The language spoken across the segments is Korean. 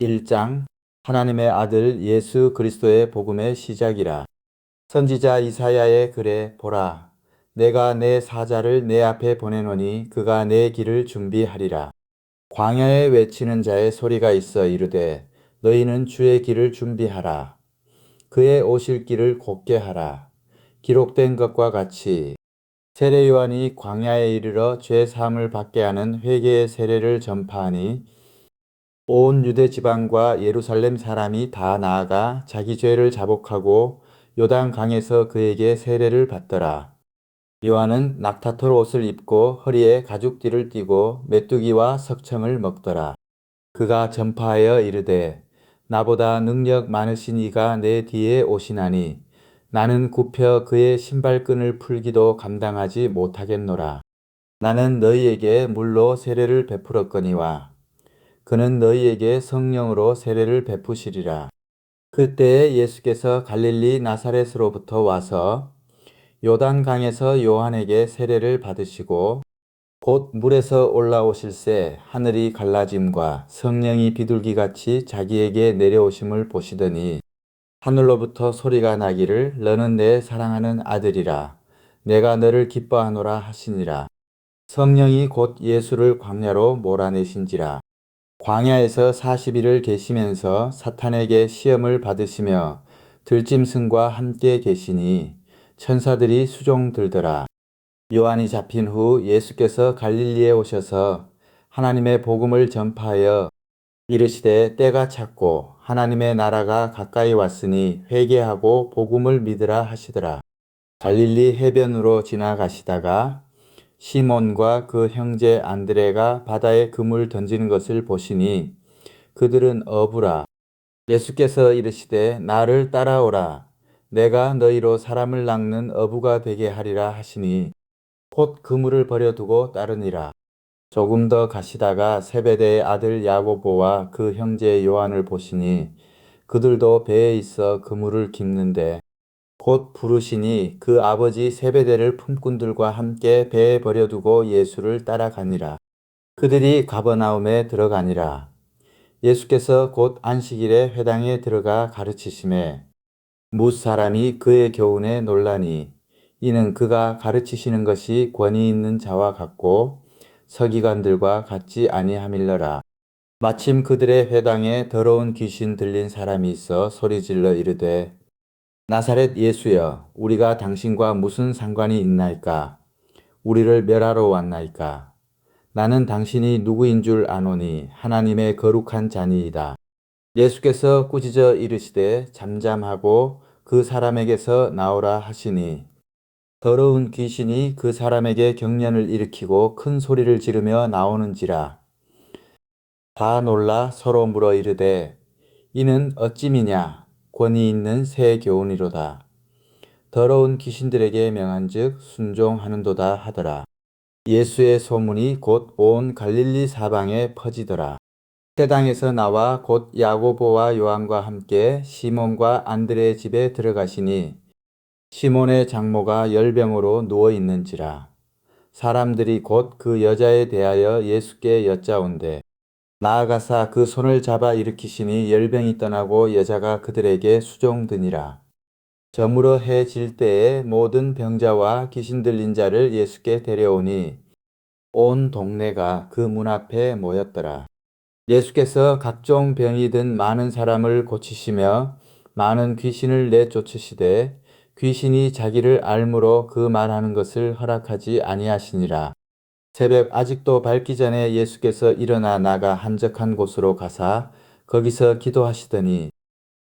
1장 하나님의 아들 예수 그리스도의 복음의 시작이라. 선지자 이사야의 글에 보라. 내가 내 사자를 내 앞에 보내노니 그가 내 길을 준비하리라. 광야에 외치는 자의 소리가 있어 이르되 너희는 주의 길을 준비하라. 그의 오실 길을 곧게 하라. 기록된 것과 같이 세례 요한이 광야에 이르러 죄 사함을 받게 하는 회개의 세례를 전파하니 온 유대 지방과 예루살렘 사람이 다 나아가 자기 죄를 자복하고 요단 강에서 그에게 세례를 받더라. 요한은 낙타털 옷을 입고 허리에 가죽띠를 띠고 메뚜기와 석청을 먹더라. 그가 전파하여 이르되 나보다 능력 많으신 이가 내 뒤에 오시나니 나는 굽혀 그의 신발끈을 풀기도 감당하지 못하겠노라. 나는 너희에게 물로 세례를 베풀었거니와 그는 너희에게 성령으로 세례를 베푸시리라. 그때에 예수께서 갈릴리 나사렛으로부터 와서 요단강에서 요한에게 세례를 받으시고 곧 물에서 올라오실새 하늘이 갈라짐과 성령이 비둘기같이 자기에게 내려오심을 보시더니 하늘로부터 소리가 나기를 너는 내 사랑하는 아들이라 내가 너를 기뻐하노라 하시니라. 성령이 곧 예수를 광야로 몰아내신지라. 광야에서 40일을 계시면서 사탄에게 시험을 받으시며 들짐승과 함께 계시니 천사들이 수종 들더라. 요한이 잡힌 후 예수께서 갈릴리에 오셔서 하나님의 복음을 전파하여 이르시되 때가 찼고 하나님의 나라가 가까이 왔으니 회개하고 복음을 믿으라 하시더라. 갈릴리 해변으로 지나가시다가 시몬과 그 형제 안드레가 바다에 그물 던지는 것을 보시니 그들은 어부라. 예수께서 이르시되 나를 따라오라. 내가 너희로 사람을 낚는 어부가 되게 하리라 하시니 곧 그물을 버려두고 따르니라. 조금 더 가시다가 세베대의 아들 야고보와 그 형제 요한을 보시니 그들도 배에 있어 그물을 깁는데 곧 부르시니 그 아버지 세베대를 품꾼들과 함께 배에 버려두고 예수를 따라가니라. 그들이 가버나움에 들어가니라. 예수께서 곧 안식일에 회당에 들어가 가르치심에 무사람이 그의 교훈에 놀라니 이는 그가 가르치시는 것이 권위 있는 자와 같고 서기관들과 같지 아니함일러라. 마침 그들의 회당에 더러운 귀신 들린 사람이 있어 소리질러 이르되 나사렛 예수여 우리가 당신과 무슨 상관이 있나이까? 우리를 멸하러 왔나이까? 나는 당신이 누구인 줄 아노니 하나님의 거룩한 자니이다. 예수께서 꾸짖어 이르시되 잠잠하고 그 사람에게서 나오라 하시니 더러운 귀신이 그 사람에게 경련을 일으키고 큰 소리를 지르며 나오는지라. 다 놀라 서로 물어 이르되 이는 어찌미냐? 권위 있는 새 교훈이로다. 더러운 귀신들에게 명한즉 순종하는도다 하더라. 예수의 소문이 곧 온 갈릴리 사방에 퍼지더라. 회당에서 나와 곧 야고보와 요한과 함께 시몬과 안드레의 집에 들어가시니 시몬의 장모가 열병으로 누워 있는지라. 사람들이 곧 그 여자에 대하여 예수께 여짜온대 나아가사 그 손을 잡아 일으키시니 열병이 떠나고 여자가 그들에게 수종드니라. 저물어 해 질 때에 모든 병자와 귀신 들린 자를 예수께 데려오니 온 동네가 그 문 앞에 모였더라. 예수께서 각종 병이 든 많은 사람을 고치시며 많은 귀신을 내쫓으시되 귀신이 자기를 알므로 그 말하는 것을 허락하지 아니하시니라. 새벽 아직도 밝기 전에 예수께서 일어나 나가 한적한 곳으로 가사 거기서 기도하시더니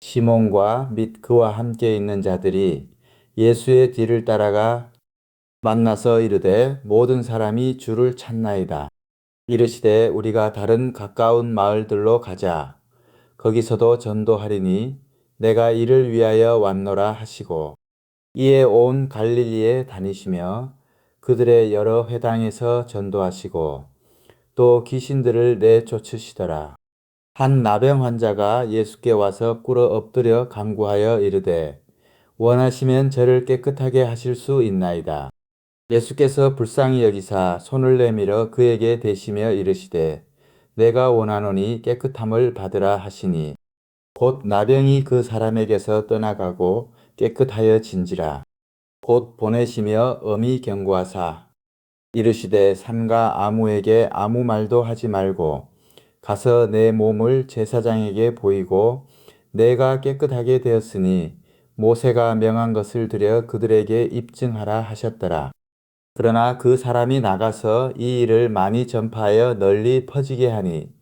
시몬과 및 그와 함께 있는 자들이 예수의 뒤를 따라가 만나서 이르되 모든 사람이 주를 찾나이다. 이르시되 우리가 다른 가까운 마을들로 가자. 거기서도 전도하리니 내가 이를 위하여 왔노라 하시고 이에 온 갈릴리에 다니시며 그들의 여러 회당에서 전도하시고 또 귀신들을 내쫓으시더라. 한 나병 환자가 예수께 와서 꿇어 엎드려 간구하여 이르되 원하시면 저를 깨끗하게 하실 수 있나이다. 예수께서 불쌍히 여기사 손을 내밀어 그에게 대시며 이르시되 내가 원하노니 깨끗함을 받으라 하시니 곧 나병이 그 사람에게서 떠나가고 깨끗하여진지라. 곧 보내시며 엄히 경고하사 이르시되 삼가 아무에게 아무 말도 하지 말고 가서 내 몸을 제사장에게 보이고 내가 깨끗하게 되었으니 모세가 명한 것을 들여 그들에게 입증하라 하셨더라. 그러나 그 사람이 나가서 이 일을 많이 전파하여 널리 퍼지게 하니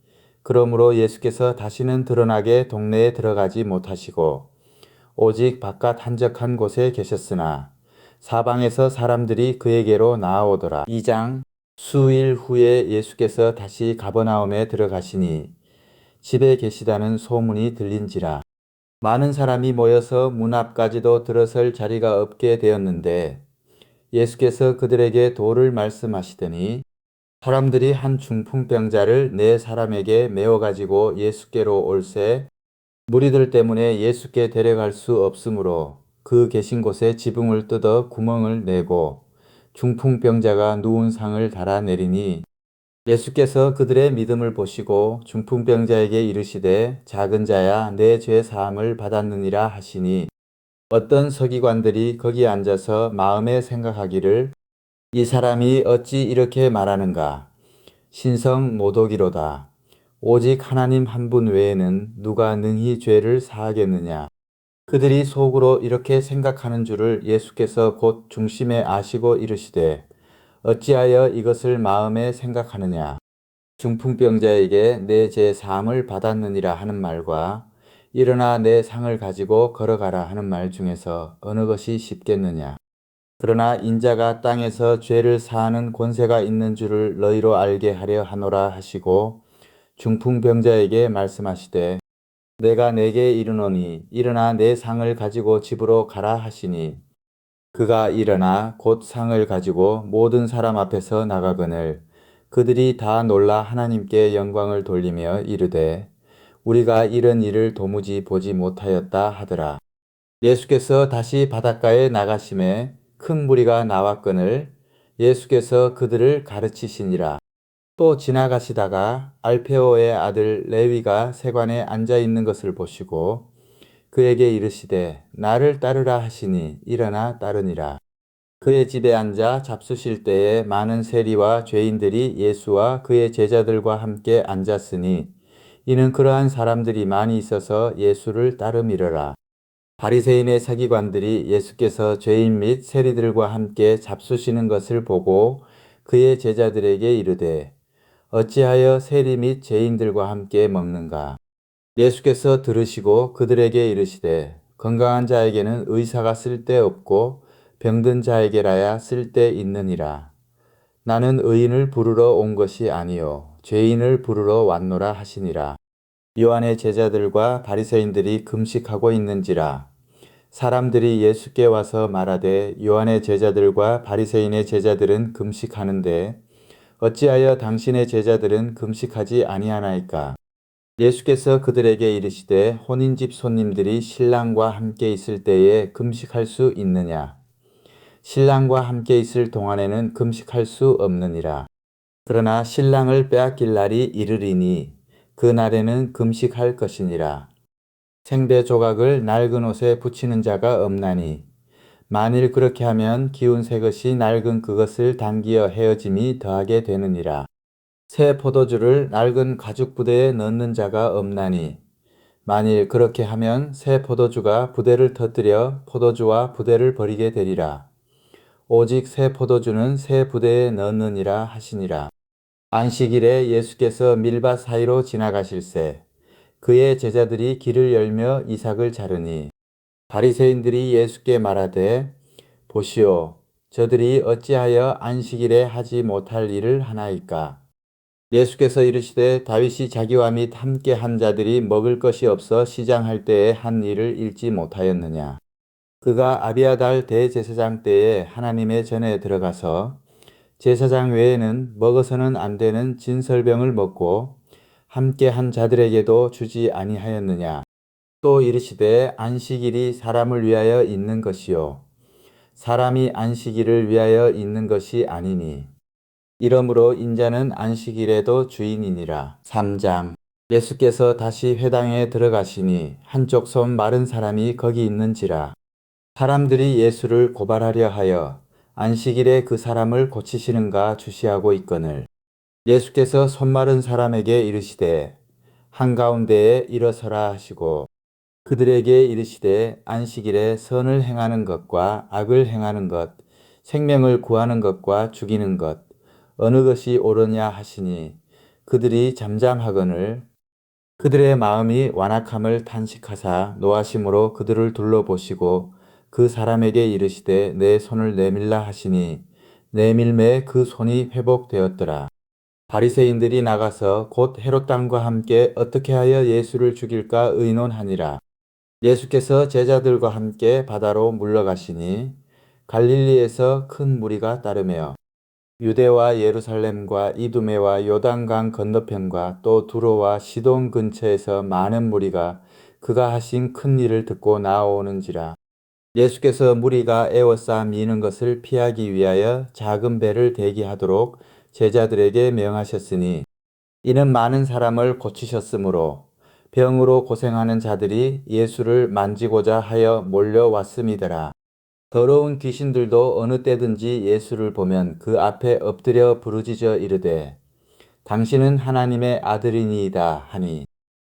그러므로 예수께서 다시는 드러나게 동네에 들어가지 못하시고 오직 바깥 한적한 곳에 계셨으나 사방에서 사람들이 그에게로 나아오더라. 2장. 수일 후에 예수께서 다시 가버나움에 들어가시니 집에 계시다는 소문이 들린지라. 많은 사람이 모여서 문 앞까지도 들어설 자리가 없게 되었는데 예수께서 그들에게 도를 말씀하시더니 사람들이 한 중풍병자를 네 사람에게 메워 가지고 예수께로 올세 무리들 때문에 예수께 데려갈 수 없으므로 그 계신 곳에 지붕을 뜯어 구멍을 내고 중풍병자가 누운 상을 달아내리니 예수께서 그들의 믿음을 보시고 중풍병자에게 이르시되 작은 자야 내 죄 사함을 받았느니라 하시니 어떤 서기관들이 거기 앉아서 마음에 생각하기를 이 사람이 어찌 이렇게 말하는가 신성 모독이로다. 오직 하나님 한 분 외에는 누가 능히 죄를 사하겠느냐. 그들이 속으로 이렇게 생각하는 줄을 예수께서 곧 중심에 아시고 이르시되 어찌하여 이것을 마음에 생각하느냐. 중풍병자에게 내 죄 사함을 받았느니라 하는 말과 일어나 내 상을 가지고 걸어가라 하는 말 중에서 어느 것이 쉽겠느냐. 그러나 인자가 땅에서 죄를 사하는 권세가 있는 줄을 너희로 알게 하려 하노라 하시고 중풍병자에게 말씀하시되 내가 내게 이르노니 일어나 내 상을 가지고 집으로 가라 하시니 그가 일어나 곧 상을 가지고 모든 사람 앞에서 나가거늘 그들이 다 놀라 하나님께 영광을 돌리며 이르되 우리가 이런 일을 도무지 보지 못하였다 하더라. 예수께서 다시 바닷가에 나가심에 큰 무리가 나왔거늘 예수께서 그들을 가르치시니라. 또 지나가시다가 알페오의 아들 레위가 세관에 앉아 있는 것을 보시고 그에게 이르시되 나를 따르라 하시니 일어나 따르니라. 그의 집에 앉아 잡수실 때에 많은 세리와 죄인들이 예수와 그의 제자들과 함께 앉았으니 이는 그러한 사람들이 많이 있어서 예수를 따름이러라. 바리새인의 서기관들이 예수께서 죄인 및 세리들과 함께 잡수시는 것을 보고 그의 제자들에게 이르되 어찌하여 세리 및 죄인들과 함께 먹는가? 예수께서 들으시고 그들에게 이르시되 건강한 자에게는 의사가 쓸데없고 병든 자에게라야 쓸데있느니라. 나는 의인을 부르러 온 것이 아니요 죄인을 부르러 왔노라 하시니라. 요한의 제자들과 바리새인들이 금식하고 있는지라. 사람들이 예수께 와서 말하되 요한의 제자들과 바리새인의 제자들은 금식하는데 어찌하여 당신의 제자들은 금식하지 아니하나이까? 예수께서 그들에게 이르시되 혼인집 손님들이 신랑과 함께 있을 때에 금식할 수 있느냐? 신랑과 함께 있을 동안에는 금식할 수 없느니라. 그러나 신랑을 빼앗길 날이 이르리니 그 날에는 금식할 것이니라. 생배 조각을 낡은 옷에 붙이는 자가 없나니 만일 그렇게 하면 기운 새 것이 낡은 그것을 당기어 헤어짐이 더하게 되느니라. 새 포도주를 낡은 가죽 부대에 넣는 자가 없나니 만일 그렇게 하면 새 포도주가 부대를 터뜨려 포도주와 부대를 버리게 되리라. 오직 새 포도주는 새 부대에 넣느니라 하시니라. 안식일에 예수께서 밀밭 사이로 지나가실새 그의 제자들이 길을 열며 이삭을 자르니 바리새인들이 예수께 말하되 보시오 저들이 어찌하여 안식일에 하지 못할 일을 하나이까. 예수께서 이르시되 다윗이 자기와 및 함께 한 자들이 먹을 것이 없어 시장할 때에 한 일을 잊지 못하였느냐. 그가 아비아달 대제사장 때에 하나님의 전에 들어가서 제사장 외에는 먹어서는 안 되는 진설병을 먹고 함께 한 자들에게도 주지 아니하였느냐. 또 이르시되 안식일이 사람을 위하여 있는 것이요 사람이 안식일을 위하여 있는 것이 아니니 이러므로 인자는 안식일에도 주인이니라. 3장. 예수께서 다시 회당에 들어가시니 한쪽 손 마른 사람이 거기 있는지라. 사람들이 예수를 고발하려 하여 안식일에 그 사람을 고치시는가 주시하고 있거늘 예수께서 손 마른 사람에게 이르시되 한가운데에 일어서라 하시고 그들에게 이르시되 안식일에 선을 행하는 것과 악을 행하는 것, 생명을 구하는 것과 죽이는 것, 어느 것이 옳으냐 하시니 그들이 잠잠하거늘 그들의 마음이 완악함을 탄식하사 노하심으로 그들을 둘러보시고 그 사람에게 이르시되 내 손을 내밀라 하시니 내밀매 그 손이 회복되었더라. 바리새인들이 나가서 곧 헤롯 왕과 함께 어떻게 하여 예수를 죽일까 의논하니라. 예수께서 제자들과 함께 바다로 물러가시니 갈릴리에서 큰 무리가 따르며 유대와 예루살렘과 이두메와 요단강 건너편과 또 두로와 시돈 근처에서 많은 무리가 그가 하신 큰 일을 듣고 나아오는지라. 예수께서 무리가 에워싸 미는 것을 피하기 위하여 작은 배를 대기하도록 제자들에게 명하셨으니 이는 많은 사람을 고치셨으므로 병으로 고생하는 자들이 예수를 만지고자 하여 몰려왔음이더라. 더러운 귀신들도 어느 때든지 예수를 보면 그 앞에 엎드려 부르짖어 이르되 당신은 하나님의 아들이니이다 하니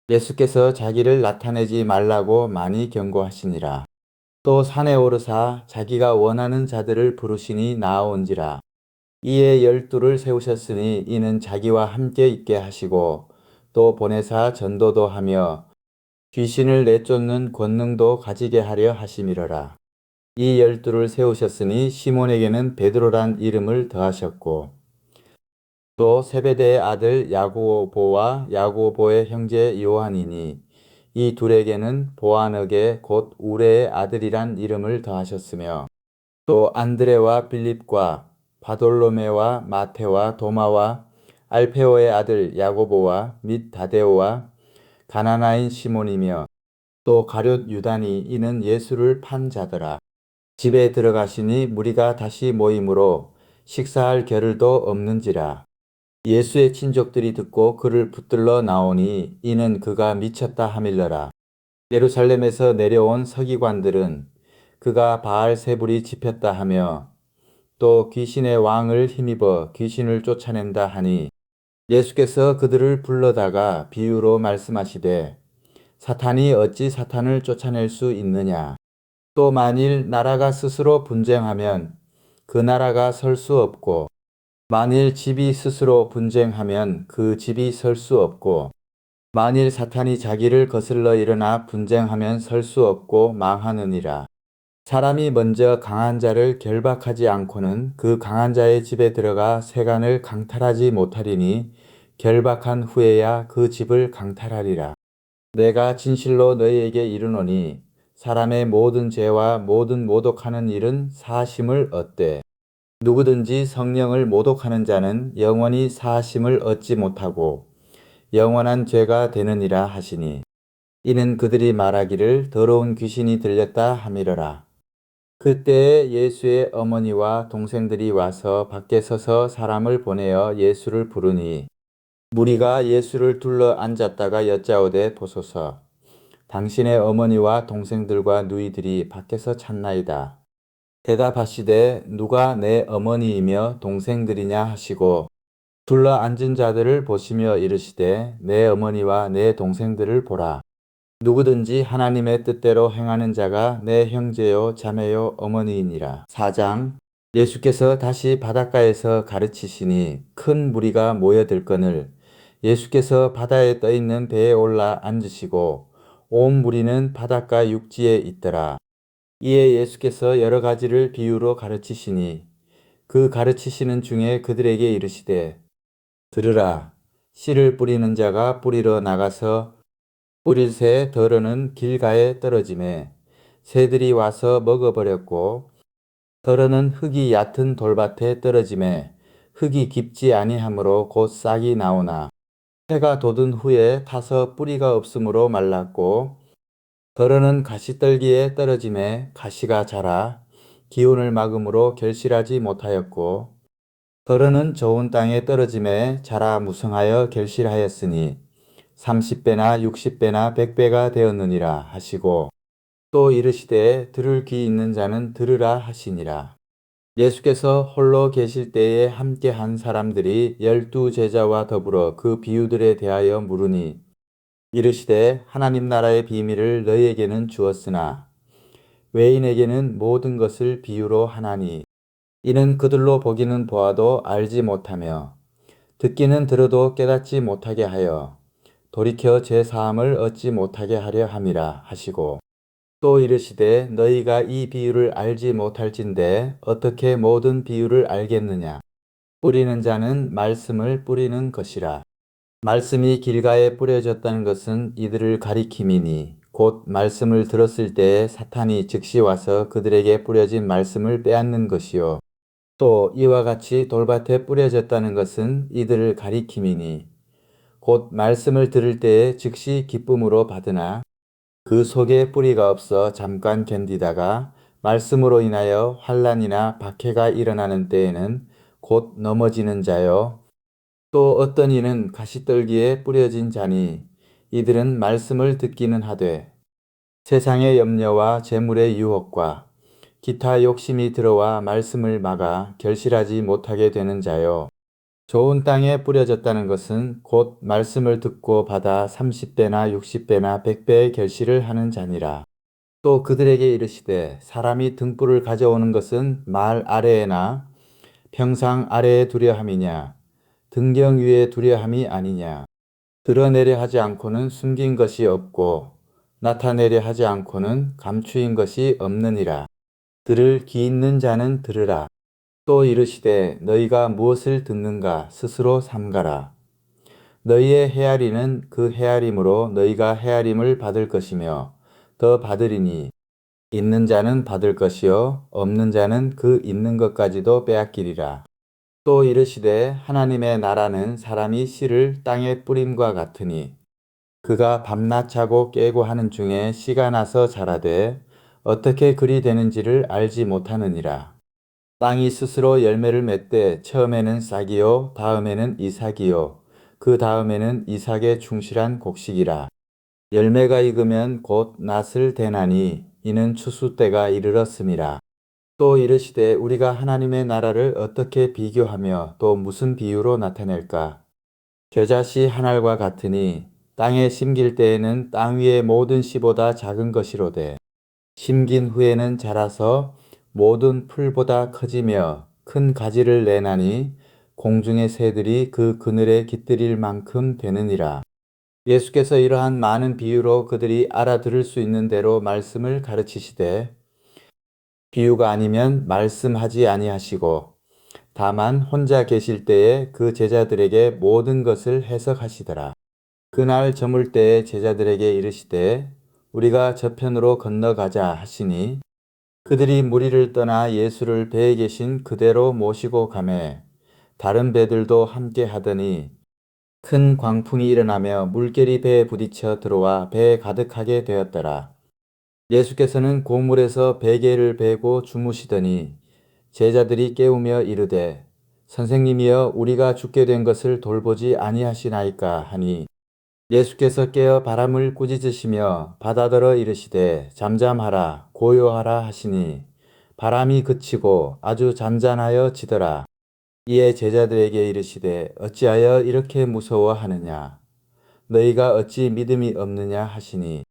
예수께서 자기를 나타내지 말라고 많이 경고하시니라. 또 산에 오르사 자기가 원하는 자들을 부르시니 나아온지라. 이에 12를 세우셨으니 이는 자기와 함께 있게 하시고 또 보내사 전도도 하며 귀신을 내쫓는 권능도 가지게 하려 하심이러라. 이 12를 세우셨으니 시몬에게는 베드로란 이름을 더하셨고 또 세베대의 아들 야고보와 야고보의 형제 요한이니 이 둘에게는 보아너게 곧 우레의 아들이란 이름을 더하셨으며 또 안드레와 빌립과 바돌로메와 마테와 도마와 알페오의 아들 야고보와 및 다데오와 가나나인 시몬이며 또 가룟 유다니 이는 예수를 판 자더라. 집에 들어가시니 무리가 다시 모임으로 식사할 겨를도 없는지라. 예수의 친족들이 듣고 그를 붙들러 나오니 이는 그가 미쳤다 하밀러라. 예루살렘에서 내려온 서기관들은 그가 바알세불이 집혔다 하며 또 귀신의 왕을 힘입어 귀신을 쫓아낸다 하니 예수께서 그들을 불러다가 비유로 말씀하시되 사탄이 어찌 사탄을 쫓아낼 수 있느냐. 또 만일 나라가 스스로 분쟁하면 그 나라가 설 수 없고 만일 집이 스스로 분쟁하면 그 집이 설 수 없고 만일 사탄이 자기를 거슬러 일어나 분쟁하면 설 수 없고 망하느니라. 사람이 먼저 강한 자를 결박하지 않고는 그 강한 자의 집에 들어가 세간을 강탈하지 못하리니 결박한 후에야 그 집을 강탈하리라. 내가 진실로 너희에게 이르노니 사람의 모든 죄와 모든 모독하는 일은 사하심을 얻되 누구든지 성령을 모독하는 자는 영원히 사하심을 얻지 못하고 영원한 죄가 되느니라 하시니 이는 그들이 말하기를 더러운 귀신이 들렸다 함이러라. 그때에 예수의 어머니와 동생들이 와서 밖에 서서 사람을 보내어 예수를 부르니 무리가 예수를 둘러 앉았다가 여짜오되 보소서 당신의 어머니와 동생들과 누이들이 밖에서 찾나이다. 대답하시되 누가 내 어머니이며 동생들이냐 하시고 둘러 앉은 자들을 보시며 이르시되 내 어머니와 내 동생들을 보라. 누구든지 하나님의 뜻대로 행하는 자가 내 형제요 자매요 어머니이니라. 4장. 예수께서 다시 바닷가에서 가르치시니 큰 무리가 모여들거늘 예수께서 바다에 떠있는 배에 올라 앉으시고 온 무리는 바닷가 육지에 있더라. 이에 예수께서 여러 가지를 비유로 가르치시니 그 가르치시는 중에 그들에게 이르시되 들으라. 씨를 뿌리는 자가 뿌리러 나가서 뿌릴 새 덜어는 길가에 떨어지매 새들이 와서 먹어버렸고 덜어는 흙이 얕은 돌밭에 떨어지매 흙이 깊지 아니하므로 곧 싹이 나오나 해가 돋은 후에 타서 뿌리가 없으므로 말랐고 덜어는 가시떨기에 떨어지매 가시가 자라 기운을 막음으로 결실하지 못하였고 더러는 좋은 땅에 떨어짐에 자라 무성하여 결실하였으니 30배나 60배나 100배가 되었느니라 하시고 또 이르시되 들을 귀 있는 자는 들으라 하시니라. 예수께서 홀로 계실 때에 함께 한 사람들이 12제자와 더불어 그 비유들에 대하여 물으니 이르시되 하나님 나라의 비밀을 너희에게는 주었으나 외인에게는 모든 것을 비유로 하나니 이는 그들로 보기는 보아도 알지 못하며 듣기는 들어도 깨닫지 못하게 하여 돌이켜 제 사함을 얻지 못하게 하려 함이라 하시고 또 이르시되 너희가 이 비유를 알지 못할진대 어떻게 모든 비유를 알겠느냐. 뿌리는 자는 말씀을 뿌리는 것이라. 말씀이 길가에 뿌려졌다는 것은 이들을 가리킴이니 곧 말씀을 들었을 때에 사탄이 즉시 와서 그들에게 뿌려진 말씀을 빼앗는 것이요. 또 이와 같이 돌밭에 뿌려졌다는 것은 이들을 가리킴이니 곧 말씀을 들을 때에 즉시 기쁨으로 받으나 그 속에 뿌리가 없어 잠깐 견디다가 말씀으로 인하여 환난이나 박해가 일어나는 때에는 곧 넘어지는 자요. 또 어떤 이는 가시떨기에 뿌려진 자니 이들은 말씀을 듣기는 하되 세상의 염려와 재물의 유혹과 기타 욕심이 들어와 말씀을 막아 결실하지 못하게 되는 자요. 좋은 땅에 뿌려졌다는 것은 곧 말씀을 듣고 받아 30배나 60배나 100배의 결실을 하는 자니라. 또 그들에게 이르시되 사람이 등불을 가져오는 것은 말 아래에나 평상 아래에 두려 함이냐 등경 위에 두려 함이 아니냐. 드러내려 하지 않고는 숨긴 것이 없고 나타내려 하지 않고는 감추인 것이 없느니라. 들을 귀 있는 자는 들으라. 또 이르시되 너희가 무엇을 듣는가 스스로 삼가라. 너희의 헤아리는 그 헤아림으로 너희가 헤아림을 받을 것이며 더 받으리니 있는 자는 받을 것이요 없는 자는 그 있는 것까지도 빼앗기리라. 또 이르시되 하나님의 나라는 사람이 씨를 땅에 뿌림과 같으니 그가 밤낮 자고 깨고 하는 중에 씨가 나서 자라되 어떻게 그리 되는지를 알지 못하느니라. 땅이 스스로 열매를 맺되 처음에는 싹이요 다음에는 이삭이요 그 다음에는 이삭의 충실한 곡식이라. 열매가 익으면 곧 낫을 대나니 이는 추수 때가 이르렀음이라. 또 이르시되 우리가 하나님의 나라를 어떻게 비교하며 또 무슨 비유로 나타낼까? 겨자씨 한 알과 같으니 땅에 심길 때에는 땅 위의 모든 씨보다 작은 것이로되 심긴 후에는 자라서 모든 풀보다 커지며 큰 가지를 내나니 공중의 새들이 그 그늘에 깃들일 만큼 되느니라. 예수께서 이러한 많은 비유로 그들이 알아들을 수 있는 대로 말씀을 가르치시되 비유가 아니면 말씀하지 아니하시고 다만 혼자 계실 때에 그 제자들에게 모든 것을 해석하시더라. 그날 저물 때에 제자들에게 이르시되 우리가 저편으로 건너가자 하시니 그들이 무리를 떠나 예수를 배에 계신 그대로 모시고 가매 다른 배들도 함께 하더니 큰 광풍이 일어나며 물결이 배에 부딪혀 들어와 배에 가득하게 되었더라. 예수께서는 고물에서 베개를 베고 주무시더니 제자들이 깨우며 이르되 선생님이여 우리가 죽게 된 것을 돌보지 아니하시나이까 하니 예수께서 깨어 바람을 꾸짖으시며 바다더러 이르시되 잠잠하라 고요하라 하시니 바람이 그치고 아주 잔잔하여 지더라. 이에 제자들에게 이르시되 어찌하여 이렇게 무서워하느냐 너희가 어찌 믿음이 없느냐 하시니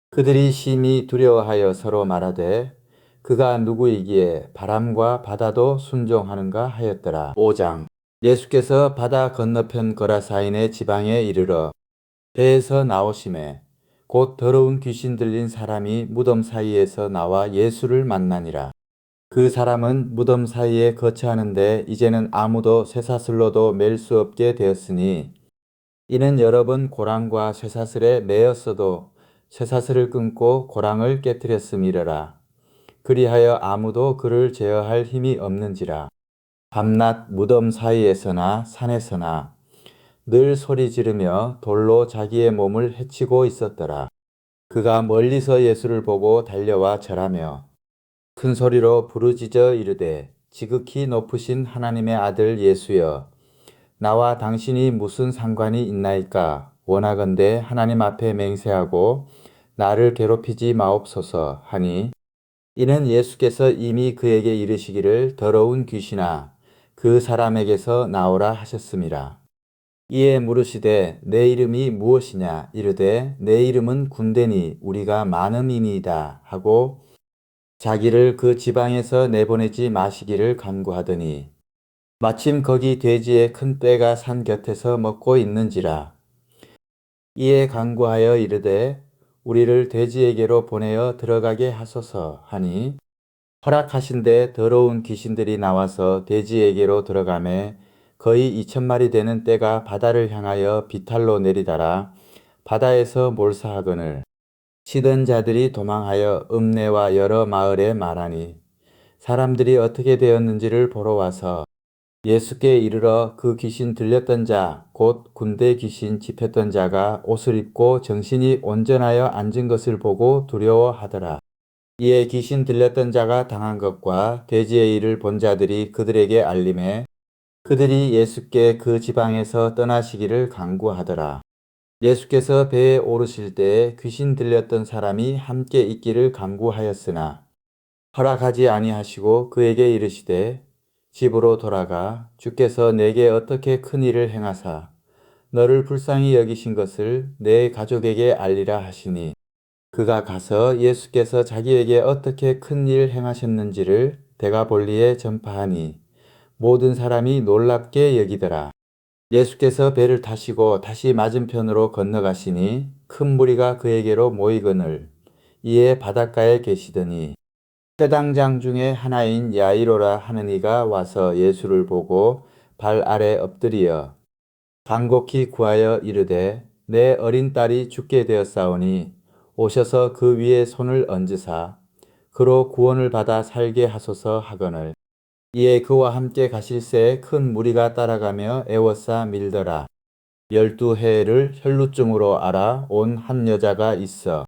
그들이 심히 두려워하여 서로 말하되 그가 누구이기에 바람과 바다도 순종하는가 하였더라. 5장 예수께서 바다 건너편 거라사인의 지방에 이르러 배에서 나오심에 곧 더러운 귀신 들린 사람이 무덤 사이에서 나와 예수를 만나니라. 그 사람은 무덤 사이에 거처하는데 이제는 아무도 쇠사슬로도 맬 수 없게 되었으니 이는 여러 번 고랑과 쇠사슬에 매였어도 쇠사슬을 끊고 고랑을 깨뜨렸음이러라. 그리하여 아무도 그를 제어할 힘이 없는지라. 밤낮 무덤 사이에서나 산에서나 늘 소리 지르며 돌로 자기의 몸을 해치고 있었더라. 그가 멀리서 예수를 보고 달려와 절하며 큰 소리로 부르짖어 이르되 지극히 높으신 하나님의 아들 예수여, 나와 당신이 무슨 상관이 있나이까? 원하건대 하나님 앞에 맹세하고 나를 괴롭히지 마옵소서 하니, 이는 예수께서 이미 그에게 이르시기를 더러운 귀신아 그 사람에게서 나오라 하셨음이라. 이에 물으시되 내 이름이 무엇이냐? 이르되 내 이름은 군대니 우리가 많음이니이다 하고 자기를 그 지방에서 내보내지 마시기를 간구하더니, 마침 거기 돼지의 큰 떼가 산 곁에서 먹고 있는지라. 이에 간구하여 이르되 우리를 돼지에게로 보내어 들어가게 하소서 하니, 허락하신데 더러운 귀신들이 나와서 돼지에게로 들어가매 거의 2,000마리 되는 떼가 바다를 향하여 비탈로 내리다라 바다에서 몰사하거늘, 치던 자들이 도망하여 읍내와 여러 마을에 말하니, 사람들이 어떻게 되었는지를 보러 와서 예수께 이르러 그 귀신 들렸던 자 곧 군대 귀신 집혔던 자가 옷을 입고 정신이 온전하여 앉은 것을 보고 두려워하더라. 이에 귀신 들렸던 자가 당한 것과 돼지의 일을 본 자들이 그들에게 알림해 그들이 예수께 그 지방에서 떠나시기를 간구하더라. 예수께서 배에 오르실 때에 귀신 들렸던 사람이 함께 있기를 간구하였으나 허락하지 아니하시고 그에게 이르시되 집으로 돌아가 주께서 내게 어떻게 큰 일을 행하사 너를 불쌍히 여기신 것을 내 가족에게 알리라 하시니, 그가 가서 예수께서 자기에게 어떻게 큰 일 행하셨는지를 데가볼리에 전파하니 모든 사람이 놀랍게 여기더라. 예수께서 배를 타시고 다시 맞은편으로 건너가시니 큰 무리가 그에게로 모이거늘, 이에 바닷가에 계시더니 회당장 중에 하나인 야이로라 하는 이가 와서 예수를 보고 발 아래 엎드리어 간곡히 구하여 이르되 내 어린 딸이 죽게 되었사오니 오셔서 그 위에 손을 얹으사 그로 구원을 받아 살게 하소서 하거늘, 이에 그와 함께 가실새에 큰 무리가 따라가며 애워싸 밀더라. 12해를 혈루증으로 앓아 온 한 여자가 있어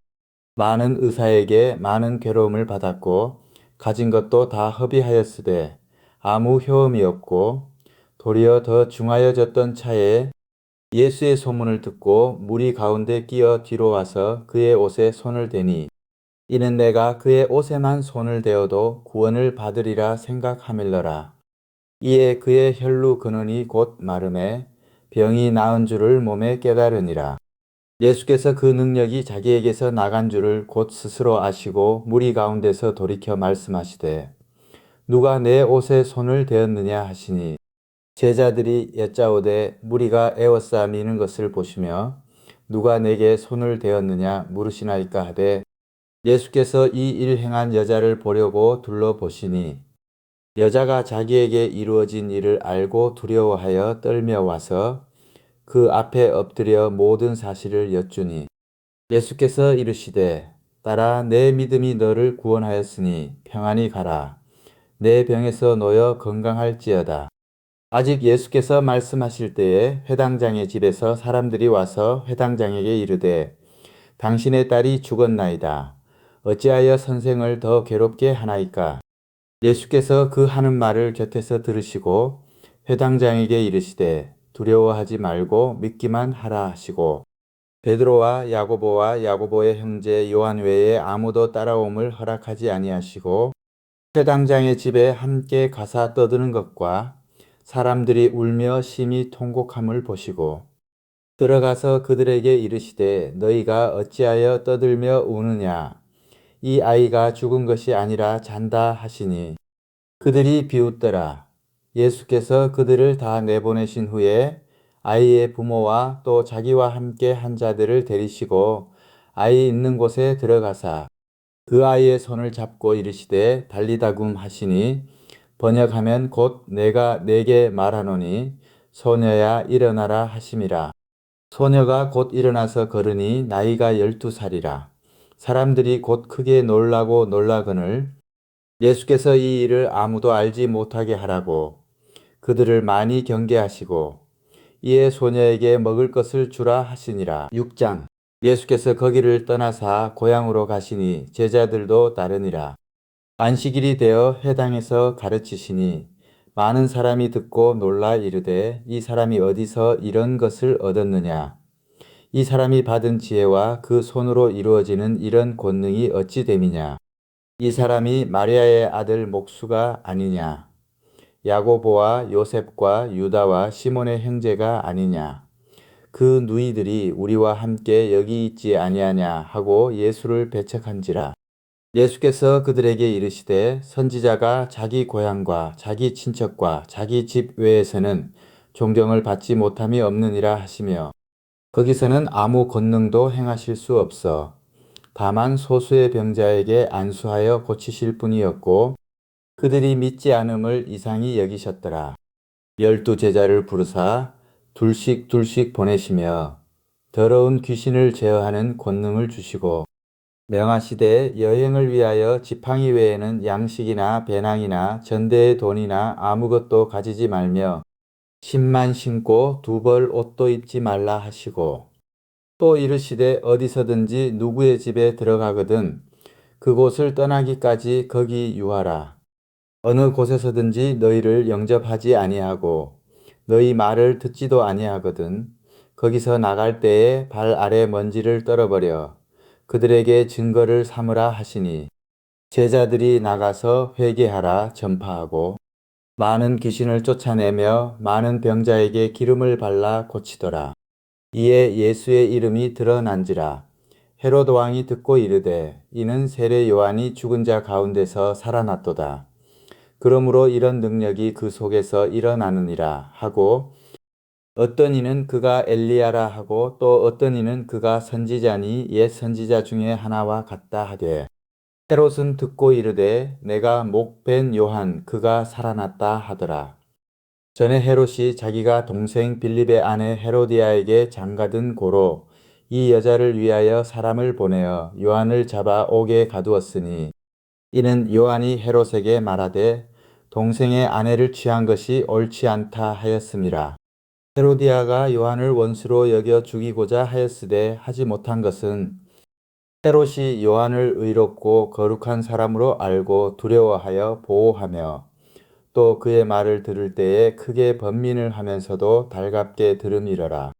많은 의사에게 많은 괴로움을 받았고 가진 것도 다 허비하였으되 아무 효험이 없고, 도리어 더 중하여졌던 차에 예수의 소문을 듣고 무리 가운데 끼어 뒤로 와서 그의 옷에 손을 대니, 이는 내가 그의 옷에만 손을 대어도 구원을 받으리라 생각하밀러라. 이에 그의 혈루 근원이 곧 마름에 병이 나은 줄을 몸에 깨달으니라. 예수께서 그 능력이 자기에게서 나간 줄을 곧 스스로 아시고 무리 가운데서 돌이켜 말씀하시되 누가 내 옷에 손을 대었느냐 하시니, 제자들이 여짜오되 무리가 에워싸 미는 것을 보시며 누가 내게 손을 대었느냐 물으시나이까 하되, 예수께서 이 일 행한 여자를 보려고 둘러보시니 여자가 자기에게 이루어진 일을 알고 두려워하여 떨며 와서 그 앞에 엎드려 모든 사실을 여쭈니, 예수께서 이르시되 딸아 내 믿음이 너를 구원하였으니 평안히 가라. 내 병에서 놓여 건강할지어다. 아직 예수께서 말씀하실 때에 회당장의 집에서 사람들이 와서 회당장에게 이르되 당신의 딸이 죽었나이다. 어찌하여 선생을 더 괴롭게 하나이까? 예수께서 그 하는 말을 곁에서 들으시고 회당장에게 이르시되 두려워하지 말고 믿기만 하라 하시고, 베드로와 야고보와 야고보의 형제 요한 외에 아무도 따라옴을 허락하지 아니하시고 회당장의 집에 함께 가사 떠드는 것과 사람들이 울며 심히 통곡함을 보시고 들어가서 그들에게 이르시되 너희가 어찌하여 떠들며 우느냐? 이 아이가 죽은 것이 아니라 잔다 하시니 그들이 비웃더라. 예수께서 그들을 다 내보내신 후에 아이의 부모와 또 자기와 함께 한 자들을 데리시고 아이 있는 곳에 들어가사 그 아이의 손을 잡고 이르시되 달리다굼 하시니, 번역하면 곧 내가 네게 말하노니 소녀야 일어나라 하심이라. 소녀가 곧 일어나서 걸으니 나이가 12살이라. 사람들이 곧 크게 놀라고 놀라거늘 예수께서 이 일을 아무도 알지 못하게 하라고 그들을 많이 경계하시고 이에 소녀에게 먹을 것을 주라 하시니라. 6장. 예수께서 거기를 떠나사 고향으로 가시니 제자들도 따르니라. 안식일이 되어 회당에서 가르치시니 많은 사람이 듣고 놀라 이르되 이 사람이 어디서 이런 것을 얻었느냐. 이 사람이 받은 지혜와 그 손으로 이루어지는 이런 권능이 어찌 됨이냐. 이 사람이 마리아의 아들 목수가 아니냐. 야고보와 요셉과 유다와 시몬의 형제가 아니냐. 그 누이들이 우리와 함께 여기 있지 아니하냐 하고 예수를 배척한지라. 예수께서 그들에게 이르시되 선지자가 자기 고향과 자기 친척과 자기 집 외에서는 존경을 받지 못함이 없느니라 하시며 거기서는 아무 권능도 행하실 수 없어 다만 소수의 병자에게 안수하여 고치실 뿐이었고 그들이 믿지 않음을 이상히 여기셨더라. 12제자를 부르사 둘씩 둘씩 보내시며 더러운 귀신을 제어하는 권능을 주시고 명하시되 여행을 위하여 지팡이 외에는 양식이나 배낭이나 전대의 돈이나 아무것도 가지지 말며 신만 신고 두 벌 옷도 입지 말라 하시고 또 이르시되 어디서든지 누구의 집에 들어가거든 그곳을 떠나기까지 거기 유하라. 어느 곳에서든지 너희를 영접하지 아니하고 너희 말을 듣지도 아니하거든 거기서 나갈 때에 발 아래 먼지를 떨어버려 그들에게 증거를 삼으라 하시니 제자들이 나가서 회개하라 전파하고 많은 귀신을 쫓아내며 많은 병자에게 기름을 발라 고치더라. 이에 예수의 이름이 드러난지라. 헤롯 왕이 듣고 이르되 이는 세례 요한이 죽은 자 가운데서 살아났도다. 그러므로 이런 능력이 그 속에서 일어나느니라 하고 어떤 이는 그가 엘리야라 하고 또 어떤 이는 그가 선지자니 옛 선지자 중에 하나와 같다 하되 헤롯은 듣고 이르되 내가 목벤 요한 그가 살아났다 하더라. 전에 헤롯이 자기가 동생 빌립의 아내 헤로디아에게 장가든 고로 이 여자를 위하여 사람을 보내어 요한을 잡아 옥에 가두었으니 이는 요한이 헤롯에게 말하되 동생의 아내를 취한 것이 옳지 않다 하였음이라. 헤로디아가 요한을 원수로 여겨 죽이고자 하였으되 하지 못한 것은 헤롯이 요한을 의롭고 거룩한 사람으로 알고 두려워하여 보호하며 또 그의 말을 들을 때에 크게 번민을 하면서도 달갑게 들음이러라.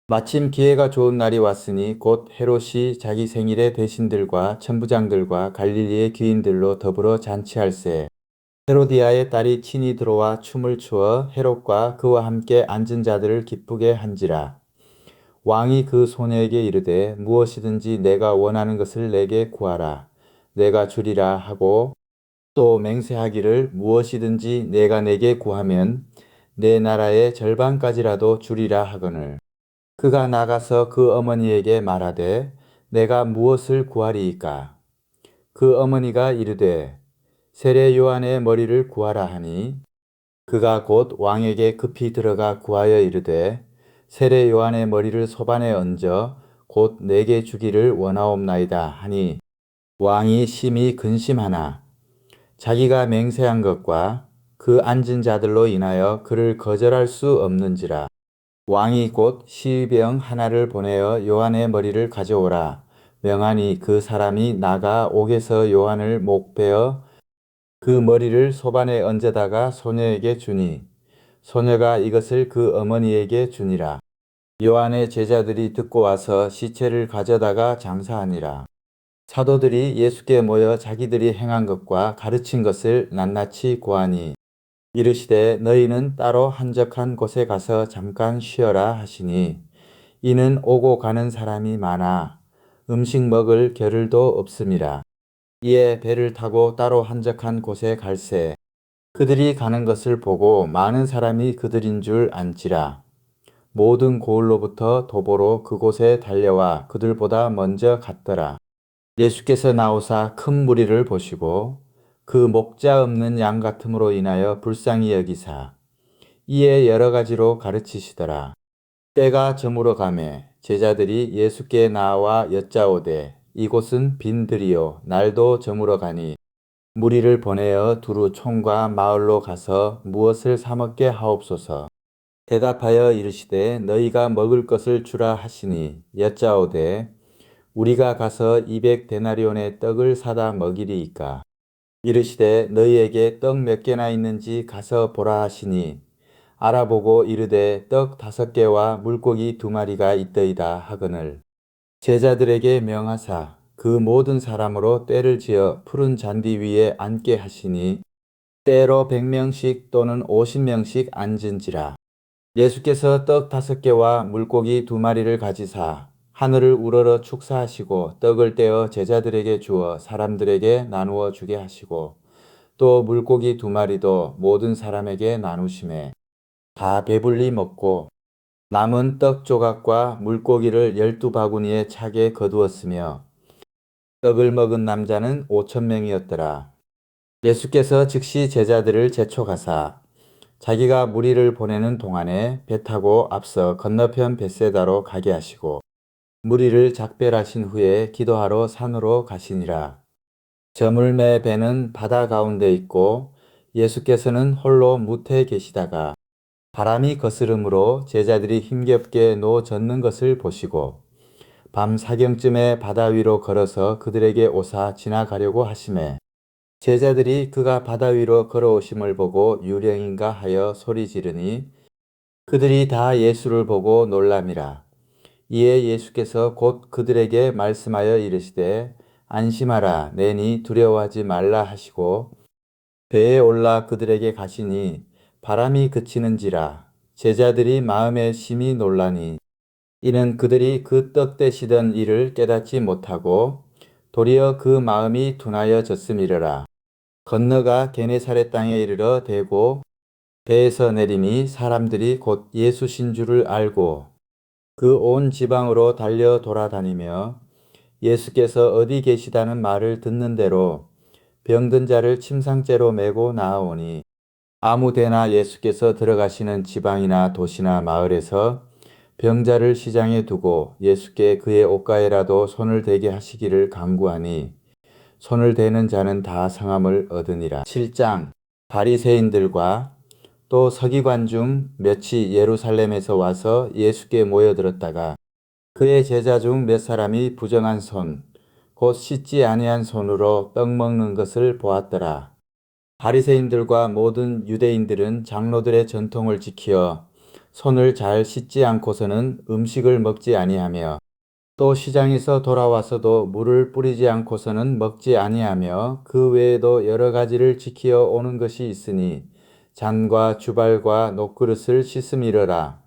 마침 기회가 좋은 날이 왔으니 곧 헤롯이 자기 생일에 대신들과 천부장들과 갈릴리의 귀인들로 더불어 잔치할세. 헤로디아의 딸이 친히 들어와 춤을 추어 헤롯과 그와 함께 앉은 자들을 기쁘게 한지라. 왕이 그 소녀에게 이르되 무엇이든지 내가 원하는 것을 내게 구하라. 내가 주리라 하고 또 맹세하기를 무엇이든지 내가 내게 구하면 내 나라의 절반까지라도 주리라 하거늘. 그가 나가서 그 어머니에게 말하되 내가 무엇을 구하리이까? 그 어머니가 이르되 세례 요한의 머리를 구하라 하니 그가 곧 왕에게 급히 들어가 구하여 이르되 세례 요한의 머리를 소반에 얹어 곧 내게 주기를 원하옵나이다 하니 왕이 심히 근심하나 자기가 맹세한 것과 그 앉은 자들로 인하여 그를 거절할 수 없는지라. 왕이 곧 시병 하나를 보내어 요한의 머리를 가져오라. 명하니 그 사람이 나가 옥에서 요한을 목베어 그 머리를 소반에 얹어다가 소녀에게 주니 소녀가 이것을 그 어머니에게 주니라. 요한의 제자들이 듣고 와서 시체를 가져다가 장사하니라. 사도들이 예수께 모여 자기들이 행한 것과 가르친 것을 낱낱이 고하니 이르시되 너희는 따로 한적한 곳에 가서 잠깐 쉬어라 하시니 이는 오고 가는 사람이 많아 음식 먹을 겨를도 없음이라. 이에 배를 타고 따로 한적한 곳에 갈새 그들이 가는 것을 보고 많은 사람이 그들인 줄 안지라. 모든 고을로부터 도보로 그곳에 달려와 그들보다 먼저 갔더라. 예수께서 나오사 큰 무리를 보시고 그 목자 없는 양 같음으로 인하여 불쌍히 여기사 이에 여러 가지로 가르치시더라. 때가 저물어 가매 제자들이 예수께 나와 여짜오되 이곳은 빈들이요 날도 저물어 가니 무리를 보내어 두루 촌과 마을로 가서 무엇을 사 먹게 하옵소서. 대답하여 이르시되 너희가 먹을 것을 주라 하시니 여짜오되 우리가 가서 200 데나리온의 떡을 사다 먹이리이까. 이르시되 너희에게 떡 몇 개나 있는지 가서 보라 하시니 알아보고 이르되 떡 5개와 물고기 2마리가 있더이다 하거늘 제자들에게 명하사 그 모든 사람으로 떼를 지어 푸른 잔디 위에 앉게 하시니 때로 100명씩 또는 50명씩 앉은지라. 예수께서 떡 5개와 물고기 2마리를 가지사 하늘을 우러러 축사하시고 떡을 떼어 제자들에게 주어 사람들에게 나누어 주게 하시고 또 물고기 2마리도 모든 사람에게 나누심에 다 배불리 먹고 남은 떡 조각과 물고기를 12바구니에 차게 거두었으며 떡을 먹은 남자는 5,000명이었더라. 예수께서 즉시 제자들을 재촉하사 자기가 무리를 보내는 동안에 배 타고 앞서 건너편 벳세다로 가게 하시고 무리를 작별하신 후에 기도하러 산으로 가시니라. 저물매 배는 바다 가운데 있고 예수께서는 홀로 무태에 계시다가 바람이 거스름으로 제자들이 힘겹게 노 젓는 것을 보시고 밤 사경쯤에 바다 위로 걸어서 그들에게 오사 지나가려고 하시매 제자들이 그가 바다 위로 걸어오심을 보고 유령인가 하여 소리 지르니 그들이 다 예수를 보고 놀람이라. 이에 예수께서 곧 그들에게 말씀하여 이르시되 안심하라 내니 두려워하지 말라 하시고 배에 올라 그들에게 가시니 바람이 그치는지라 제자들이 마음에 심히 놀라니 이는 그들이 그 떡 떼시던 일을 깨닫지 못하고 도리어 그 마음이 둔하여졌음이러라. 건너가 게네사렛 땅에 이르러 대고 배에서 내리니 사람들이 곧 예수신 줄을 알고 그 온 지방으로 달려 돌아다니며 예수께서 어디 계시다는 말을 듣는 대로 병든 자를 침상째로 메고 나아오니 아무 데나 예수께서 들어가시는 지방이나 도시나 마을에서 병자를 시장에 두고 예수께 그의 옷가에라도 손을 대게 하시기를 간구하니 손을 대는 자는 다 상함을 얻으니라. 7장 바리새인들과 또 서기관 중 몇이 예루살렘에서 와서 예수께 모여들었다가 그의 제자 중 몇 사람이 부정한 손, 곧 씻지 아니한 손으로 떡 먹는 것을 보았더라. 바리새인들과 모든 유대인들은 장로들의 전통을 지키어 손을 잘 씻지 않고서는 음식을 먹지 아니하며 또 시장에서 돌아와서도 물을 뿌리지 않고서는 먹지 아니하며 그 외에도 여러 가지를 지키어 오는 것이 있으니 잔과 주발과 녹그릇을 씻음이러라.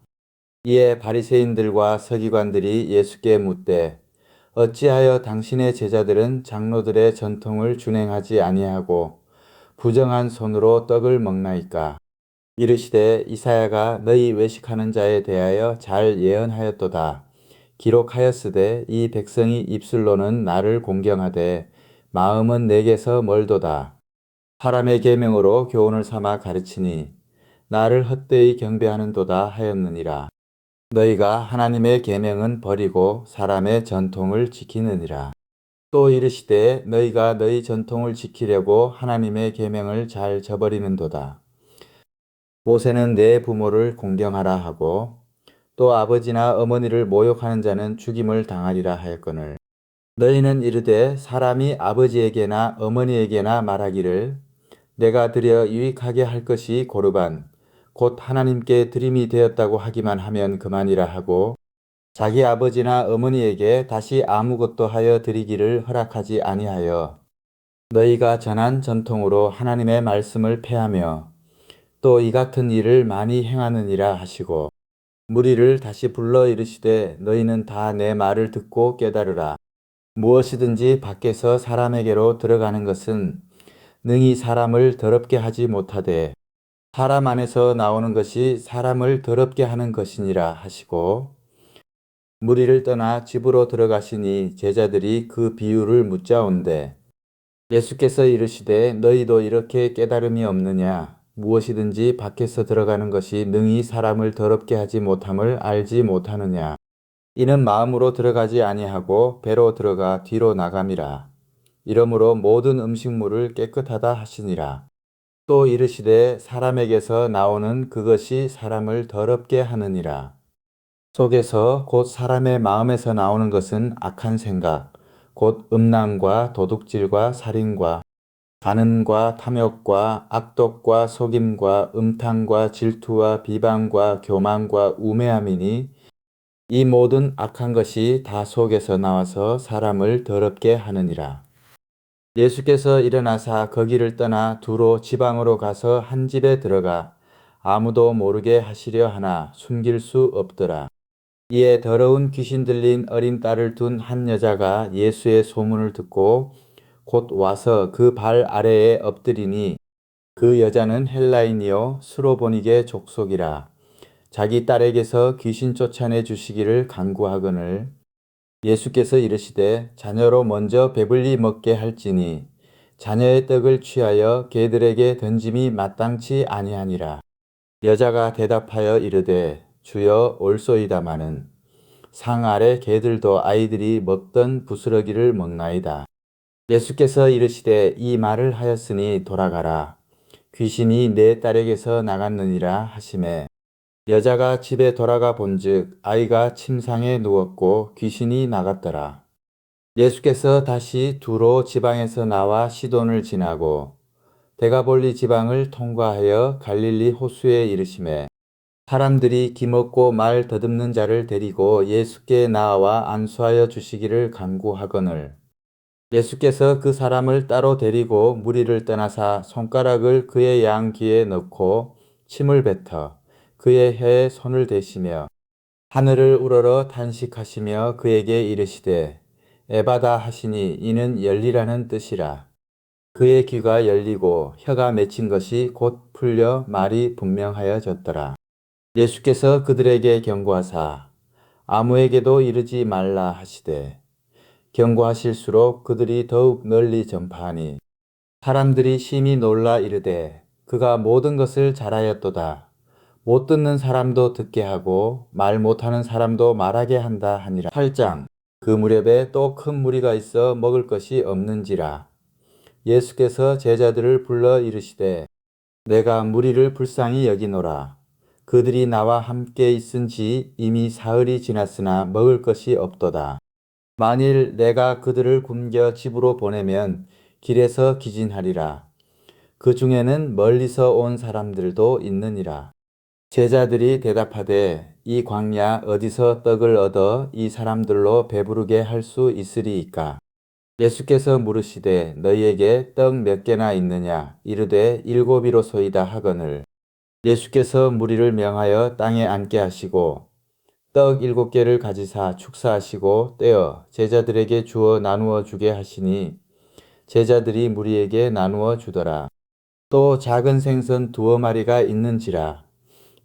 이에 바리새인들과 서기관들이 예수께 묻되 어찌하여 당신의 제자들은 장로들의 전통을 준행하지 아니하고 부정한 손으로 떡을 먹나이까? 이르시되 이사야가 너희 외식하는 자에 대하여 잘 예언하였도다. 기록하였으되 이 백성이 입술로는 나를 공경하되 마음은 내게서 멀도다. 사람의 계명으로 교훈을 삼아 가르치니 나를 헛되이 경배하는도다 하였느니라. 너희가 하나님의 계명은 버리고 사람의 전통을 지키느니라. 또 이르시되 너희가 너희 전통을 지키려고 하나님의 계명을 잘 저버리는도다. 모세는 내 부모를 공경하라 하고 또 아버지나 어머니를 모욕하는 자는 죽임을 당하리라 하였거늘 너희는 이르되 사람이 아버지에게나 어머니에게나 말하기를 내가 드려 유익하게 할 것이 고르반 곧 하나님께 드림이 되었다고 하기만 하면 그만이라 하고 자기 아버지나 어머니에게 다시 아무것도 하여 드리기를 허락하지 아니하여 너희가 전한 전통으로 하나님의 말씀을 폐하며 또 이 같은 일을 많이 행하느니라 하시고 무리를 다시 불러 이르시되 너희는 다 내 말을 듣고 깨달으라. 무엇이든지 밖에서 사람에게로 들어가는 것은 능히 사람을 더럽게 하지 못하되 사람 안에서 나오는 것이 사람을 더럽게 하는 것이니라 하시고 무리를 떠나 집으로 들어가시니 제자들이 그 비유를 묻자온대 예수께서 이르시되 너희도 이렇게 깨달음이 없느냐 무엇이든지 밖에서 들어가는 것이 능히 사람을 더럽게 하지 못함을 알지 못하느냐 이는 마음으로 들어가지 아니하고 배로 들어가 뒤로 나감이라 이러므로 모든 음식물을 깨끗하다 하시니라 또 이르시되 사람에게서 나오는 그것이 사람을 더럽게 하느니라 속에서 곧 사람의 마음에서 나오는 것은 악한 생각 곧 음란과 도둑질과 살인과 간음과 탐욕과 악독과 속임과 음탕과 질투와 비방과 교만과 우매함이니 이 모든 악한 것이 다 속에서 나와서 사람을 더럽게 하느니라. 예수께서 일어나사 거기를 떠나 두로 지방으로 가서 한 집에 들어가 아무도 모르게 하시려 하나 숨길 수 없더라. 이에 더러운 귀신 들린 어린 딸을 둔 한 여자가 예수의 소문을 듣고 곧 와서 그 발 아래에 엎드리니 그 여자는 헬라인이요 수로보니게 족속이라. 자기 딸에게서 귀신 쫓아내 주시기를 간구하거늘 예수께서 이르시되 자녀로 먼저 배불리 먹게 할지니 자녀의 떡을 취하여 개들에게 던짐이 마땅치 아니하니라. 여자가 대답하여 이르되 주여 올소이다마는 상 아래 개들도 아이들이 먹던 부스러기를 먹나이다. 예수께서 이르시되 이 말을 하였으니 돌아가라. 귀신이 내 딸에게서 나갔느니라 하시매 여자가 집에 돌아가 본즉 아이가 침상에 누웠고 귀신이 나갔더라. 예수께서 다시 두로 지방에서 나와 시돈을 지나고 데가볼리 지방을 통과하여 갈릴리 호수에 이르시매 사람들이 기먹고 말 더듬는 자를 데리고 예수께 나와 안수하여 주시기를 간구하거늘 예수께서 그 사람을 따로 데리고 무리를 떠나사 손가락을 그의 양 귀에 넣고 침을 뱉어 그의 혀에 손을 대시며 하늘을 우러러 탄식하시며 그에게 이르시되 에바다 하시니 이는 열리라는 뜻이라. 그의 귀가 열리고 혀가 맺힌 것이 곧 풀려 말이 분명하여졌더라. 예수께서 그들에게 경고하사 아무에게도 이르지 말라 하시되 경고하실수록 그들이 더욱 널리 전파하니 사람들이 심히 놀라 이르되 그가 모든 것을 잘하였도다. 못 듣는 사람도 듣게 하고 말 못하는 사람도 말하게 한다 하니라. 8장 그 무렵에 또 큰 무리가 있어 먹을 것이 없는지라. 예수께서 제자들을 불러 이르시되 내가 무리를 불쌍히 여기노라. 그들이 나와 함께 있은지 이미 사흘이 지났으나 먹을 것이 없도다. 만일 내가 그들을 굶겨 집으로 보내면 길에서 기진하리라. 그 중에는 멀리서 온 사람들도 있느니라. 제자들이 대답하되 이 광야 어디서 떡을 얻어 이 사람들로 배부르게 할 수 있으리이까? 예수께서 물으시되 너희에게 떡 몇 개나 있느냐? 이르되 7이로소이다 하거늘 예수께서 무리를 명하여 땅에 앉게 하시고 떡 7개를 가지사 축사하시고 떼어 제자들에게 주어 나누어 주게 하시니 제자들이 무리에게 나누어 주더라. 또 작은 생선 2마리가 있는지라.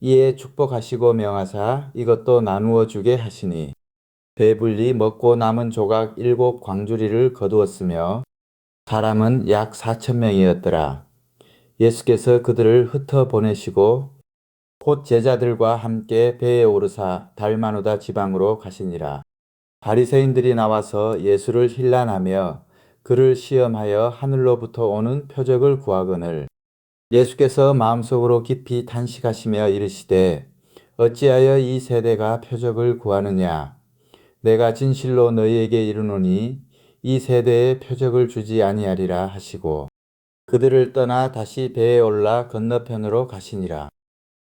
이에 축복하시고 명하사 이것도 나누어 주게 하시니 배불리 먹고 남은 조각 7광주리를 거두었으며 사람은 약 4,000명이었더라. 예수께서 그들을 흩어 보내시고 곧 제자들과 함께 배에 오르사 달마누다 지방으로 가시니라. 바리새인들이 나와서 예수를 힐난하며 그를 시험하여 하늘로부터 오는 표적을 구하거늘 예수께서 마음속으로 깊이 탄식하시며 이르시되 어찌하여 이 세대가 표적을 구하느냐. 내가 진실로 너희에게 이르노니 이 세대에 표적을 주지 아니하리라 하시고 그들을 떠나 다시 배에 올라 건너편으로 가시니라.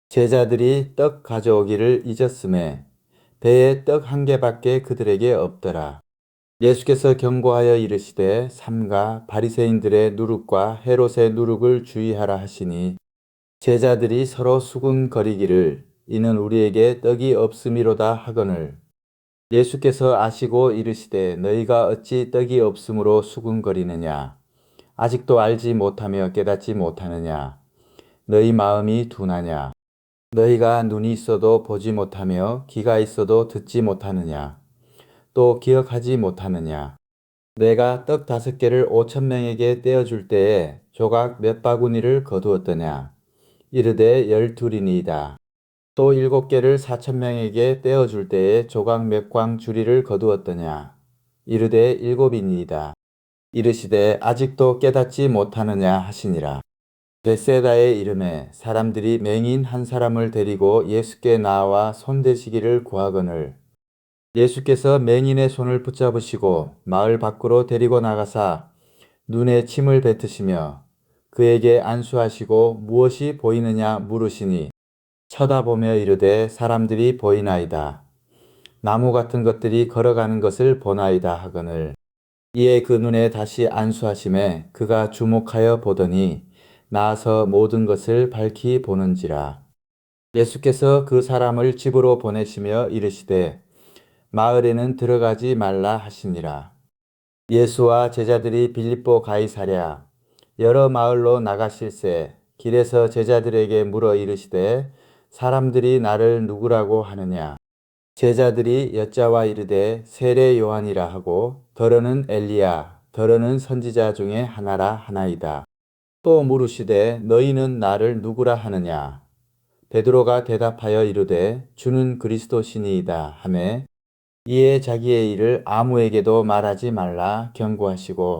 제자들이 떡 가져오기를 잊었음에 배에 떡 1개밖에 그들에게 없더라. 예수께서 경고하여 이르시되 삼가 바리새인들의 누룩과 헤롯의 누룩을 주의하라 하시니 제자들이 서로 수군거리기를 이는 우리에게 떡이 없음이로다 하거늘 예수께서 아시고 이르시되 너희가 어찌 떡이 없음으로 수군거리느냐 아직도 알지 못하며 깨닫지 못하느냐 너희 마음이 둔하냐 너희가 눈이 있어도 보지 못하며 귀가 있어도 듣지 못하느냐 또 기억하지 못하느냐 내가 떡 5개를 5,000명에게 떼어줄 때에 조각 몇 바구니를 거두었더냐 이르되 12이니이다. 또 7개를 4,000명에게 떼어줄 때에 조각 몇 광주리를 거두었더냐 이르되 7이니이다. 이르시되 아직도 깨닫지 못하느냐 하시니라. 벳세다의 이름에 사람들이 맹인 한 사람을 데리고 예수께 나와 손대시기를 구하거늘 예수께서 맹인의 손을 붙잡으시고 마을 밖으로 데리고 나가사 눈에 침을 뱉으시며 그에게 안수하시고 무엇이 보이느냐 물으시니 쳐다보며 이르되 사람들이 보이나이다. 나무 같은 것들이 걸어가는 것을 보나이다 하거늘. 이에 그 눈에 다시 안수하심에 그가 주목하여 보더니 나아서 모든 것을 밝히 보는지라. 예수께서 그 사람을 집으로 보내시며 이르시되 마을에는 들어가지 말라 하시니라. 예수와 제자들이 빌립보 가이사랴 여러 마을로 나가실새 길에서 제자들에게 물어 이르시되 사람들이 나를 누구라고 하느냐. 제자들이 여짜와 이르되 세례 요한이라 하고 더러는 엘리야 더러는 선지자 중에 하나라 하나이다. 또 물으시되 너희는 나를 누구라 하느냐. 베드로가 대답하여 이르되 주는 그리스도시니이다 하매 이에 자기의 일을 아무에게도 말하지 말라 경고하시고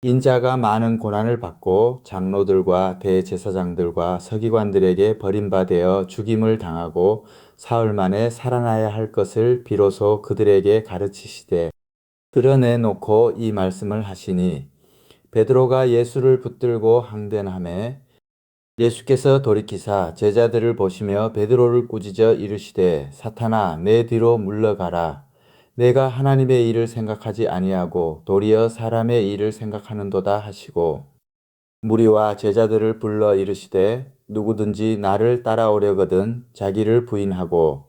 인자가 많은 고난을 받고 장로들과 대제사장들과 서기관들에게 버림받아 죽임을 당하고 사흘 만에 살아나야 할 것을 비로소 그들에게 가르치시되 드러내놓고 이 말씀을 하시니 베드로가 예수를 붙들고 항변하매 예수께서 돌이키사 제자들을 보시며 베드로를 꾸짖어 이르시되 사탄아 내 뒤로 물러가라. 내가 하나님의 일을 생각하지 아니하고 도리어 사람의 일을 생각하는도다 하시고 무리와 제자들을 불러 이르시되 누구든지 나를 따라오려거든 자기를 부인하고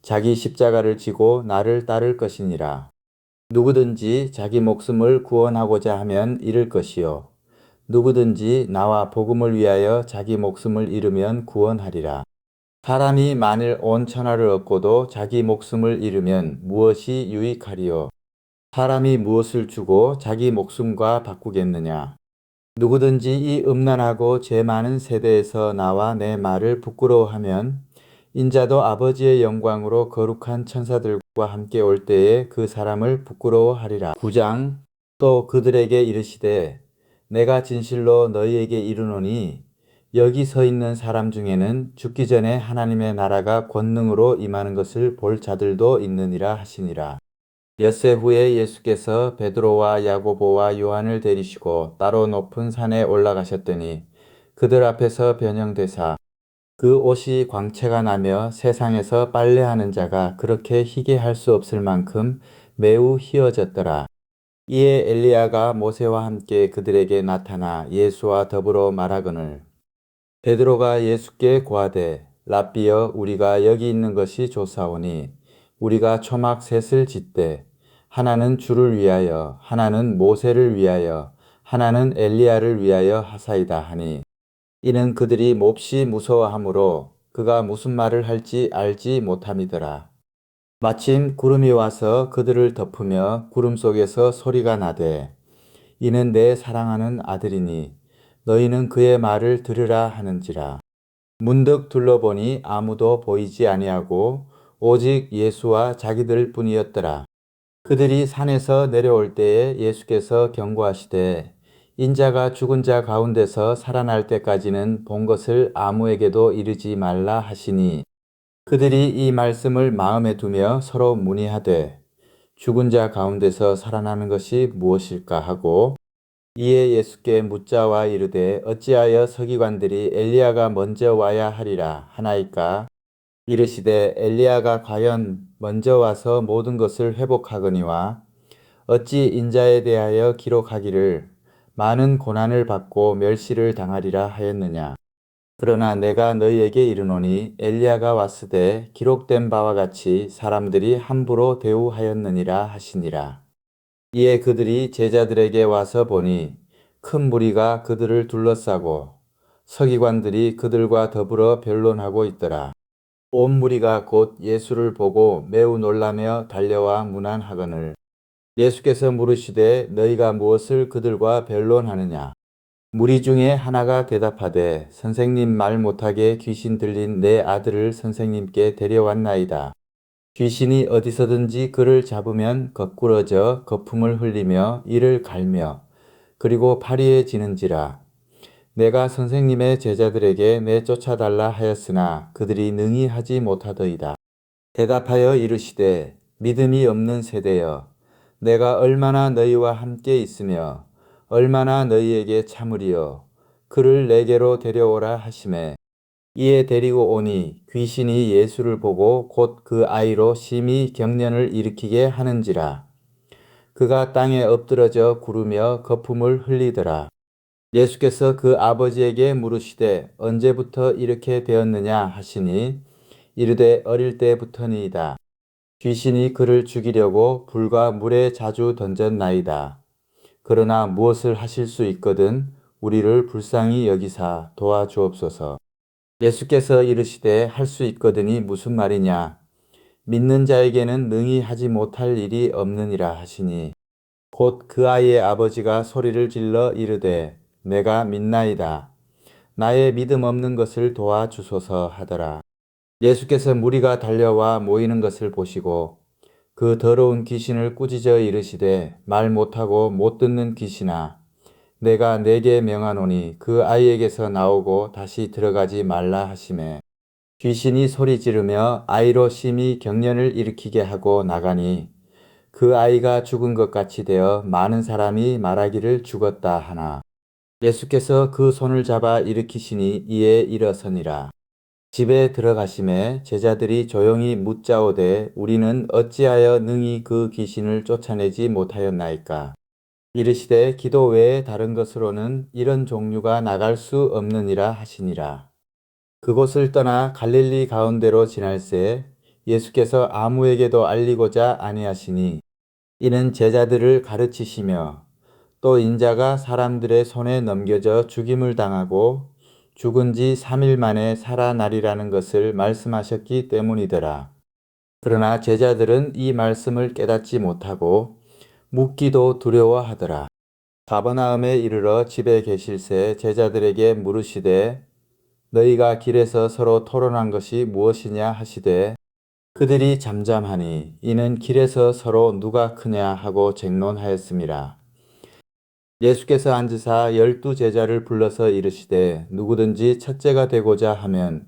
자기 십자가를 지고 나를 따를 것이니라. 누구든지 자기 목숨을 구원하고자 하면 잃을 것이요 누구든지 나와 복음을 위하여 자기 목숨을 잃으면 구원하리라. 사람이 만일 온 천하를 얻고도 자기 목숨을 잃으면 무엇이 유익하리요? 사람이 무엇을 주고 자기 목숨과 바꾸겠느냐? 누구든지 이 음란하고 죄 많은 세대에서 나와 내 말을 부끄러워하면 인자도 아버지의 영광으로 거룩한 천사들과 함께 올 때에 그 사람을 부끄러워하리라. 9장 또 그들에게 이르시되 내가 진실로 너희에게 이르노니 여기 서 있는 사람 중에는 죽기 전에 하나님의 나라가 권능으로 임하는 것을 볼 자들도 있느니라 하시니라. 엿새 후에 예수께서 베드로와 야고보와 요한을 데리시고 따로 높은 산에 올라가셨더니 그들 앞에서 변형되사 그 옷이 광채가 나며 세상에서 빨래하는 자가 그렇게 희게 할 수 없을 만큼 매우 희어졌더라. 이에 엘리야가 모세와 함께 그들에게 나타나 예수와 더불어 말하거늘 베드로가 예수께 고하되 랍비여 우리가 여기 있는 것이 좋사오니 우리가 초막 셋을 짓되 하나는 주를 위하여 하나는 모세를 위하여 하나는 엘리야를 위하여 하사이다 하니 이는 그들이 몹시 무서워하므로 그가 무슨 말을 할지 알지 못함이더라. 마침 구름이 와서 그들을 덮으며 구름 속에서 소리가 나되 이는 내 사랑하는 아들이니 너희는 그의 말을 들으라 하는지라. 문득 둘러보니 아무도 보이지 아니하고 오직 예수와 자기들 뿐이었더라. 그들이 산에서 내려올 때에 예수께서 경고하시되 인자가 죽은 자 가운데서 살아날 때까지는 본 것을 아무에게도 이르지 말라 하시니 그들이 이 말씀을 마음에 두며 서로 문의하되 죽은 자 가운데서 살아나는 것이 무엇일까 하고 이에 예수께 묻자와 이르되 어찌하여 서기관들이 엘리야가 먼저 와야 하리라 하나이까 이르시되 엘리야가 과연 먼저 와서 모든 것을 회복하거니와 어찌 인자에 대하여 기록하기를 많은 고난을 받고 멸시를 당하리라 하였느냐. 그러나 내가 너희에게 이르노니 엘리야가 왔으되 기록된 바와 같이 사람들이 함부로 대우하였느니라 하시니라. 이에 그들이 제자들에게 와서 보니 큰 무리가 그들을 둘러싸고 서기관들이 그들과 더불어 변론하고 있더라. 온 무리가 곧 예수를 보고 매우 놀라며 달려와 문안하거늘 예수께서 물으시되 너희가 무엇을 그들과 변론하느냐. 무리 중에 하나가 대답하되 선생님 말 못하게 귀신 들린 내 아들을 선생님께 데려왔나이다. 귀신이 어디서든지 그를 잡으면 거꾸러져 거품을 흘리며 이를 갈며 그리고 파리에 지는지라. 내가 선생님의 제자들에게 내쫓아달라 하였으나 그들이 능히 하지 못하더이다. 대답하여 이르시되 믿음이 없는 세대여 내가 얼마나 너희와 함께 있으며 얼마나 너희에게 참으리요 그를 내게로 데려오라 하시매 이에 데리고 오니 귀신이 예수를 보고 곧 그 아이로 심히 경련을 일으키게 하는지라. 그가 땅에 엎드러져 구르며 거품을 흘리더라. 예수께서 그 아버지에게 물으시되 언제부터 이렇게 되었느냐 하시니 이르되 어릴 때부터니이다. 귀신이 그를 죽이려고 불과 물에 자주 던졌나이다. 그러나 무엇을 하실 수 있거든 우리를 불쌍히 여기사 도와주옵소서. 예수께서 이르시되 할 수 있거든이 무슨 말이냐. 믿는 자에게는 능히 하지 못할 일이 없느니라 하시니 곧 그 아이의 아버지가 소리를 질러 이르되 내가 믿나이다. 나의 믿음 없는 것을 도와주소서 하더라. 예수께서 무리가 달려와 모이는 것을 보시고 그 더러운 귀신을 꾸짖어 이르시되 말 못하고 못 듣는 귀신아 내가 내게 명하노니 그 아이에게서 나오고 다시 들어가지 말라 하시매 귀신이 소리 지르며 아이로 심히 경련을 일으키게 하고 나가니 그 아이가 죽은 것 같이 되어 많은 사람이 말하기를 죽었다 하나 예수께서 그 손을 잡아 일으키시니 이에 일어서니라. 집에 들어가심에 제자들이 조용히 묻자오되 우리는 어찌하여 능히 그 귀신을 쫓아내지 못하였나이까. 이르시되 기도 외에 다른 것으로는 이런 종류가 나갈 수 없느니라 하시니라. 그곳을 떠나 갈릴리 가운데로 지날새 예수께서 아무에게도 알리고자 아니하시니 이는 제자들을 가르치시며 또 인자가 사람들의 손에 넘겨져 죽임을 당하고 죽은 지 3일 만에 살아나리라는 것을 말씀하셨기 때문이더라. 그러나 제자들은 이 말씀을 깨닫지 못하고 묻기도 두려워하더라. 가버나움에 이르러 집에 계실새 제자들에게 물으시되 너희가 길에서 서로 토론한 것이 무엇이냐 하시되 그들이 잠잠하니 이는 길에서 서로 누가 크냐 하고 쟁론하였음이라. 예수께서 앉으사 12제자를 불러서 이르시되 누구든지 첫째가 되고자 하면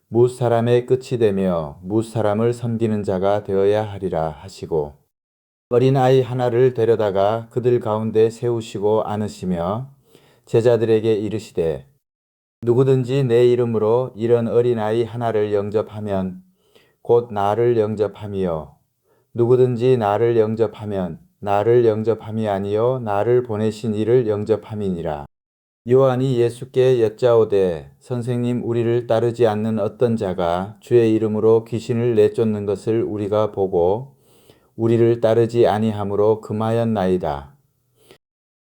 뭇 사람의 끝이 되며 뭇 사람을 섬기는 자가 되어야 하리라 하시고 어린아이 하나를 데려다가 그들 가운데 세우시고 앉으시며 제자들에게 이르시되 누구든지 내 이름으로 이런 어린아이 하나를 영접하면 곧 나를 영접함이요 누구든지 나를 영접하면 나를 영접함이 아니요 나를 보내신 이를 영접함이니라. 요한이 예수께 여짜오되 선생님 우리를 따르지 않는 어떤 자가 주의 이름으로 귀신을 내쫓는 것을 우리가 보고 우리를 따르지 아니하므로 금하였나이다.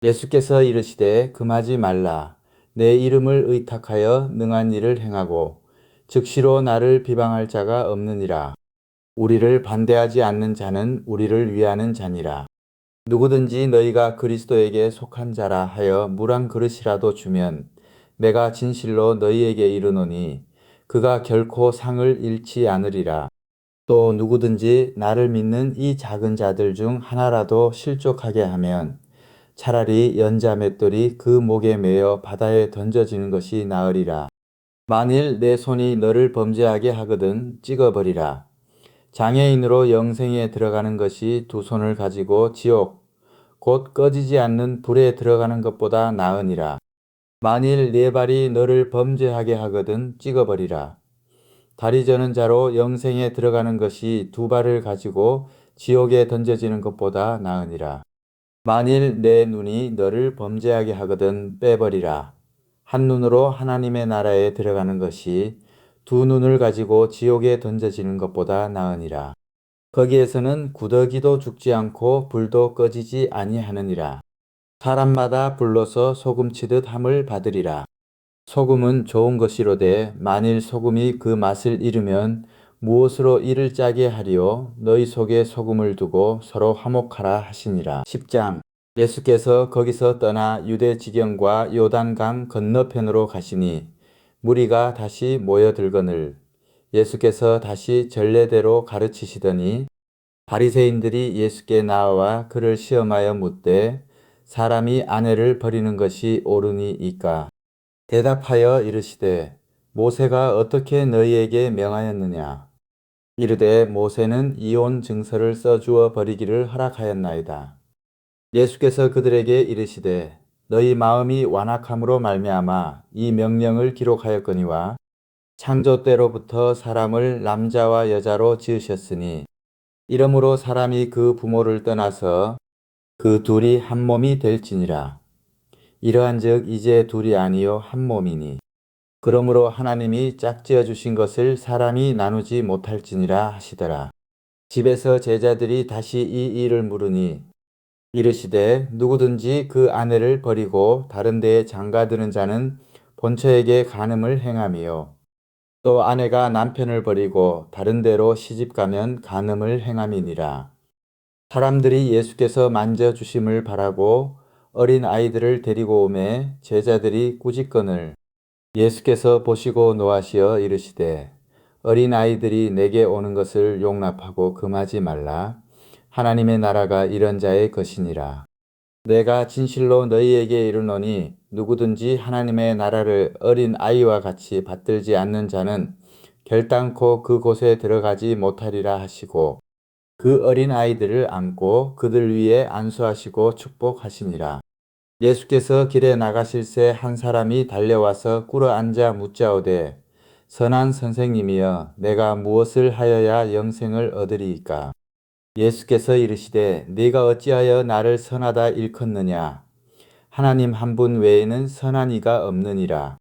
예수께서 이르시되 금하지 말라. 내 이름을 의탁하여 능한 일을 행하고 즉시로 나를 비방할 자가 없느니라. 우리를 반대하지 않는 자는 우리를 위하는 자니라. 누구든지 너희가 그리스도에게 속한 자라 하여 물 한 그릇이라도 주면 내가 진실로 너희에게 이르노니 그가 결코 상을 잃지 않으리라. 또 누구든지 나를 믿는 이 작은 자들 중 하나라도 실족하게 하면 차라리 연자 맷돌이 그 목에 매어 바다에 던져지는 것이 나으리라. 만일 내 손이 너를 범죄하게 하거든 찍어버리라. 장애인으로 영생에 들어가는 것이 두 손을 가지고 지옥 곧 꺼지지 않는 불에 들어가는 것보다 나으니라. 만일 네 발이 너를 범죄하게 하거든 찍어버리라. 다리 저는 자로 영생에 들어가는 것이 두 발을 가지고 지옥에 던져지는 것보다 나으니라. 만일 내 눈이 너를 범죄하게 하거든 빼버리라. 한 눈으로 하나님의 나라에 들어가는 것이 두 눈을 가지고 지옥에 던져지는 것보다 나으니라. 거기에서는 구더기도 죽지 않고 불도 꺼지지 아니하느니라. 사람마다 불로서 소금치듯 함을 받으리라. 소금은 좋은 것이로되 만일 소금이 그 맛을 잃으면 무엇으로 이를 짜게 하리요 너희 속에 소금을 두고 서로 화목하라 하시니라. 10장 예수께서 거기서 떠나 유대 지경과 요단강 건너편으로 가시니 무리가 다시 모여들거늘 예수께서 다시 전례대로 가르치시더니 바리새인들이 예수께 나와 그를 시험하여 묻되 사람이 아내를 버리는 것이 옳으니이까 대답하여 이르시되 모세가 어떻게 너희에게 명하였느냐 이르되 모세는 이혼 증서를 써주어 버리기를 허락하였나이다. 예수께서 그들에게 이르시되 너희 마음이 완악함으로 말미암아 이 명령을 기록하였거니와 창조 때로부터 사람을 남자와 여자로 지으셨으니 이러므로 사람이 그 부모를 떠나서 그 둘이 한 몸이 될지니라. 이러한즉 이제 둘이 아니요 한 몸이니 그러므로 하나님이 짝지어 주신 것을 사람이 나누지 못할지니라 하시더라. 집에서 제자들이 다시 이 일을 물으니 이르시되 누구든지 그 아내를 버리고 다른 데에 장가드는 자는 본처에게 간음을 행함이요 또 아내가 남편을 버리고 다른 데로 시집가면 간음을 행함이니라. 사람들이 예수께서 만져주심을 바라고 어린 아이들을 데리고 오매 제자들이 꾸짖거늘 예수께서 보시고 노하시어 이르시되 어린 아이들이 내게 오는 것을 용납하고 금하지 말라. 하나님의 나라가 이런 자의 것이니라. 내가 진실로 너희에게 이르노니 누구든지 하나님의 나라를 어린 아이와 같이 받들지 않는 자는 결단코 그곳에 들어가지 못하리라 하시고 그 어린 아이들을 안고 그들 위에 안수하시고 축복하시니라. 예수께서 길에 나가실새 한 사람이 달려와서 꿇어 앉아 묻자오되 선한 선생님이여 내가 무엇을 하여야 영생을 얻으리이까? 예수께서 이르시되 네가 어찌하여 나를 선하다 일컫느냐? 하나님 한 분 외에는 선한 이가 없느니라.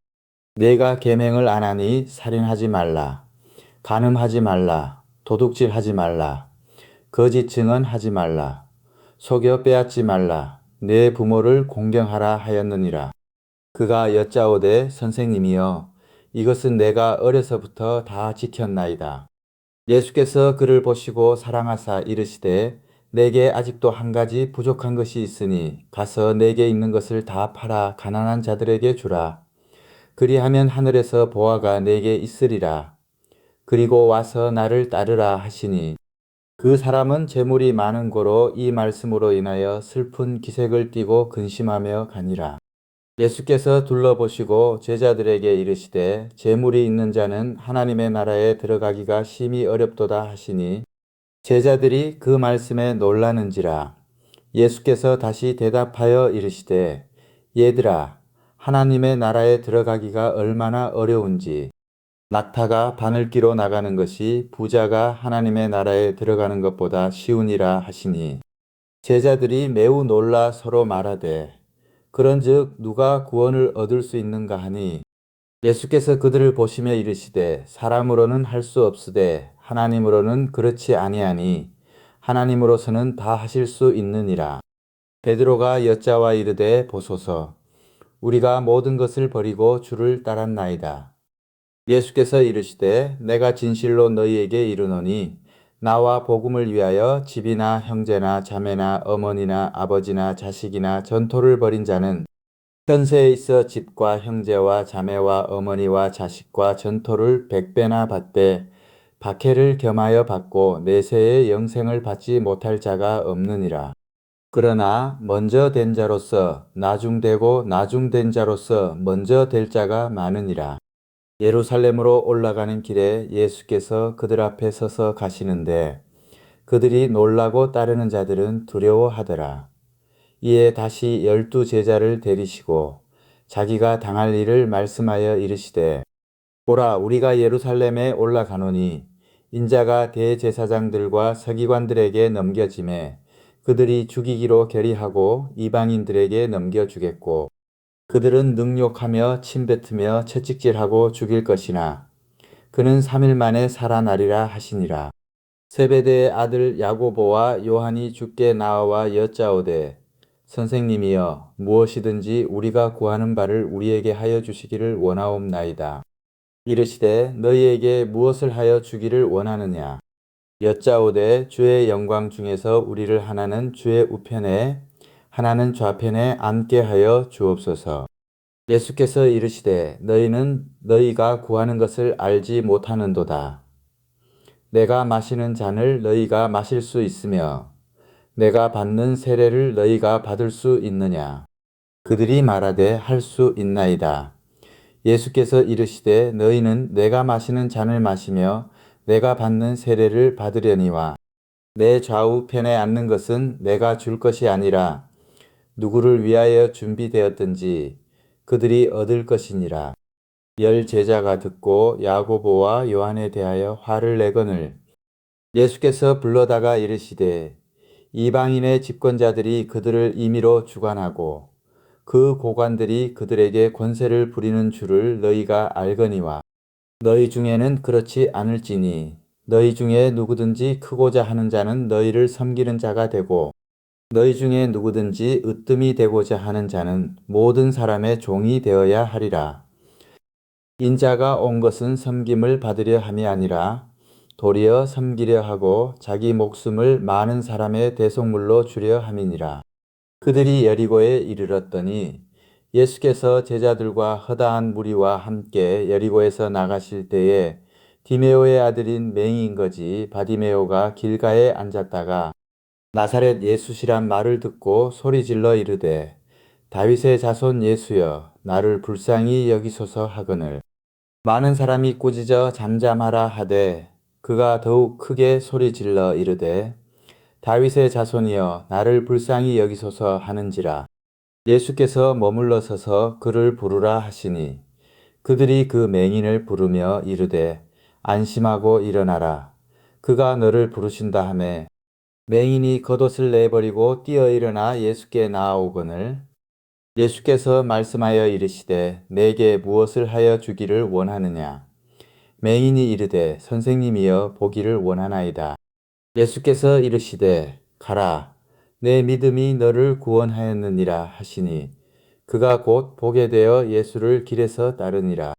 내가 계명을 안 하니 살인하지 말라, 간음하지 말라, 도둑질하지 말라, 거짓 증언하지 말라, 속여 빼앗지 말라, 내 부모를 공경하라 하였느니라. 그가 여짜오되 선생님이여 이것은 내가 어려서부터 다 지켰나이다. 예수께서 그를 보시고 사랑하사 이르시되 내게 아직도 한 가지 부족한 것이 있으니 가서 내게 있는 것을 다 팔아 가난한 자들에게 주라. 그리하면 하늘에서 보화가 내게 있으리라. 그리고 와서 나를 따르라 하시니 그 사람은 재물이 많은 고로 이 말씀으로 인하여 슬픈 기색을 띠고 근심하며 가니라. 예수께서 둘러보시고 제자들에게 이르시되 재물이 있는 자는 하나님의 나라에 들어가기가 심히 어렵도다 하시니 제자들이 그 말씀에 놀라는지라. 예수께서 다시 대답하여 이르시되 얘들아 하나님의 나라에 들어가기가 얼마나 어려운지 낙타가 바늘기로 나가는 것이 부자가 하나님의 나라에 들어가는 것보다 쉬우니라 하시니 제자들이 매우 놀라 서로 말하되 그런즉 누가 구원을 얻을 수 있는가 하니 예수께서 그들을 보시며 이르시되 사람으로는 할 수 없으되 하나님으로는 그렇지 아니하니 하나님으로서는 다 하실 수 있느니라. 베드로가 여짜와 이르되 보소서 우리가 모든 것을 버리고 주를 따랐나이다. 예수께서 이르시되 내가 진실로 너희에게 이르노니 나와 복음을 위하여 집이나 형제나 자매나 어머니나 아버지나 자식이나 전토를 벌인 자는 현세에 있어 집과 형제와 자매와 어머니와 자식과 전토를 100배나 받되 박해를 겸하여 받고 내세의 영생을 받지 못할 자가 없느니라. 그러나 먼저 된 자로서 나중되고 나중된 자로서 먼저 될 자가 많으니라. 예루살렘으로 올라가는 길에 예수께서 그들 앞에 서서 가시는데 그들이 놀라고 따르는 자들은 두려워하더라. 이에 다시 12 제자를 데리시고 자기가 당할 일을 말씀하여 이르시되 보라 우리가 예루살렘에 올라가노니 인자가 대제사장들과 서기관들에게 넘겨짐에 그들이 죽이기로 결의하고 이방인들에게 넘겨주겠고 그들은 능욕하며 침뱉으며 채찍질하고 죽일 것이나 그는 3일 만에 살아나리라 하시니라. 세베대의 아들 야고보와 요한이 주께 나와 여짜오되 선생님이여 무엇이든지 우리가 구하는 바를 우리에게 하여 주시기를 원하옵나이다. 이르시되 너희에게 무엇을 하여 주기를 원하느냐. 여짜오되 주의 영광 중에서 우리를 하나는 주의 우편에 하나는 좌편에 앉게 하여 주옵소서. 예수께서 이르시되 너희는 너희가 구하는 것을 알지 못하는도다. 내가 마시는 잔을 너희가 마실 수 있으며 내가 받는 세례를 너희가 받을 수 있느냐. 그들이 말하되 할 수 있나이다. 예수께서 이르시되 너희는 내가 마시는 잔을 마시며 내가 받는 세례를 받으려니와 내 좌우편에 앉는 것은 내가 줄 것이 아니라 누구를 위하여 준비되었든지 그들이 얻을 것이니라. 열 제자가 듣고 야고보와 요한에 대하여 화를 내거늘 예수께서 불러다가 이르시되 이방인의 집권자들이 그들을 임의로 주관하고 그 고관들이 그들에게 권세를 부리는 줄을 너희가 알거니와 너희 중에는 그렇지 않을지니 너희 중에 누구든지 크고자 하는 자는 너희를 섬기는 자가 되고 너희 중에 누구든지 으뜸이 되고자 하는 자는 모든 사람의 종이 되어야 하리라. 인자가 온 것은 섬김을 받으려 함이 아니라 도리어 섬기려 하고 자기 목숨을 많은 사람의 대속물로 주려 함이니라. 그들이 여리고에 이르렀더니 예수께서 제자들과 허다한 무리와 함께 여리고에서 나가실 때에 디메오의 아들인 맹인 거지 바디메오가 길가에 앉았다가 나사렛 예수시란 말을 듣고 소리질러 이르되 다윗의 자손 예수여 나를 불쌍히 여기소서 하거늘 많은 사람이 꾸짖어 잠잠하라 하되 그가 더욱 크게 소리질러 이르되 다윗의 자손이여 나를 불쌍히 여기소서 하는지라. 예수께서 머물러 서서 그를 부르라 하시니 그들이 그 맹인을 부르며 이르되 안심하고 일어나라. 그가 너를 부르신다 하매 맹인이 겉옷을 내버리고 뛰어 일어나 예수께 나아오거늘 예수께서 말씀하여 이르시되 내게 무엇을 하여 주기를 원하느냐. 맹인이 이르되 선생님이여 보기를 원하나이다. 예수께서 이르시되 가라 내 믿음이 너를 구원하였느니라 하시니 그가 곧 보게 되어 예수를 길에서 따르니라.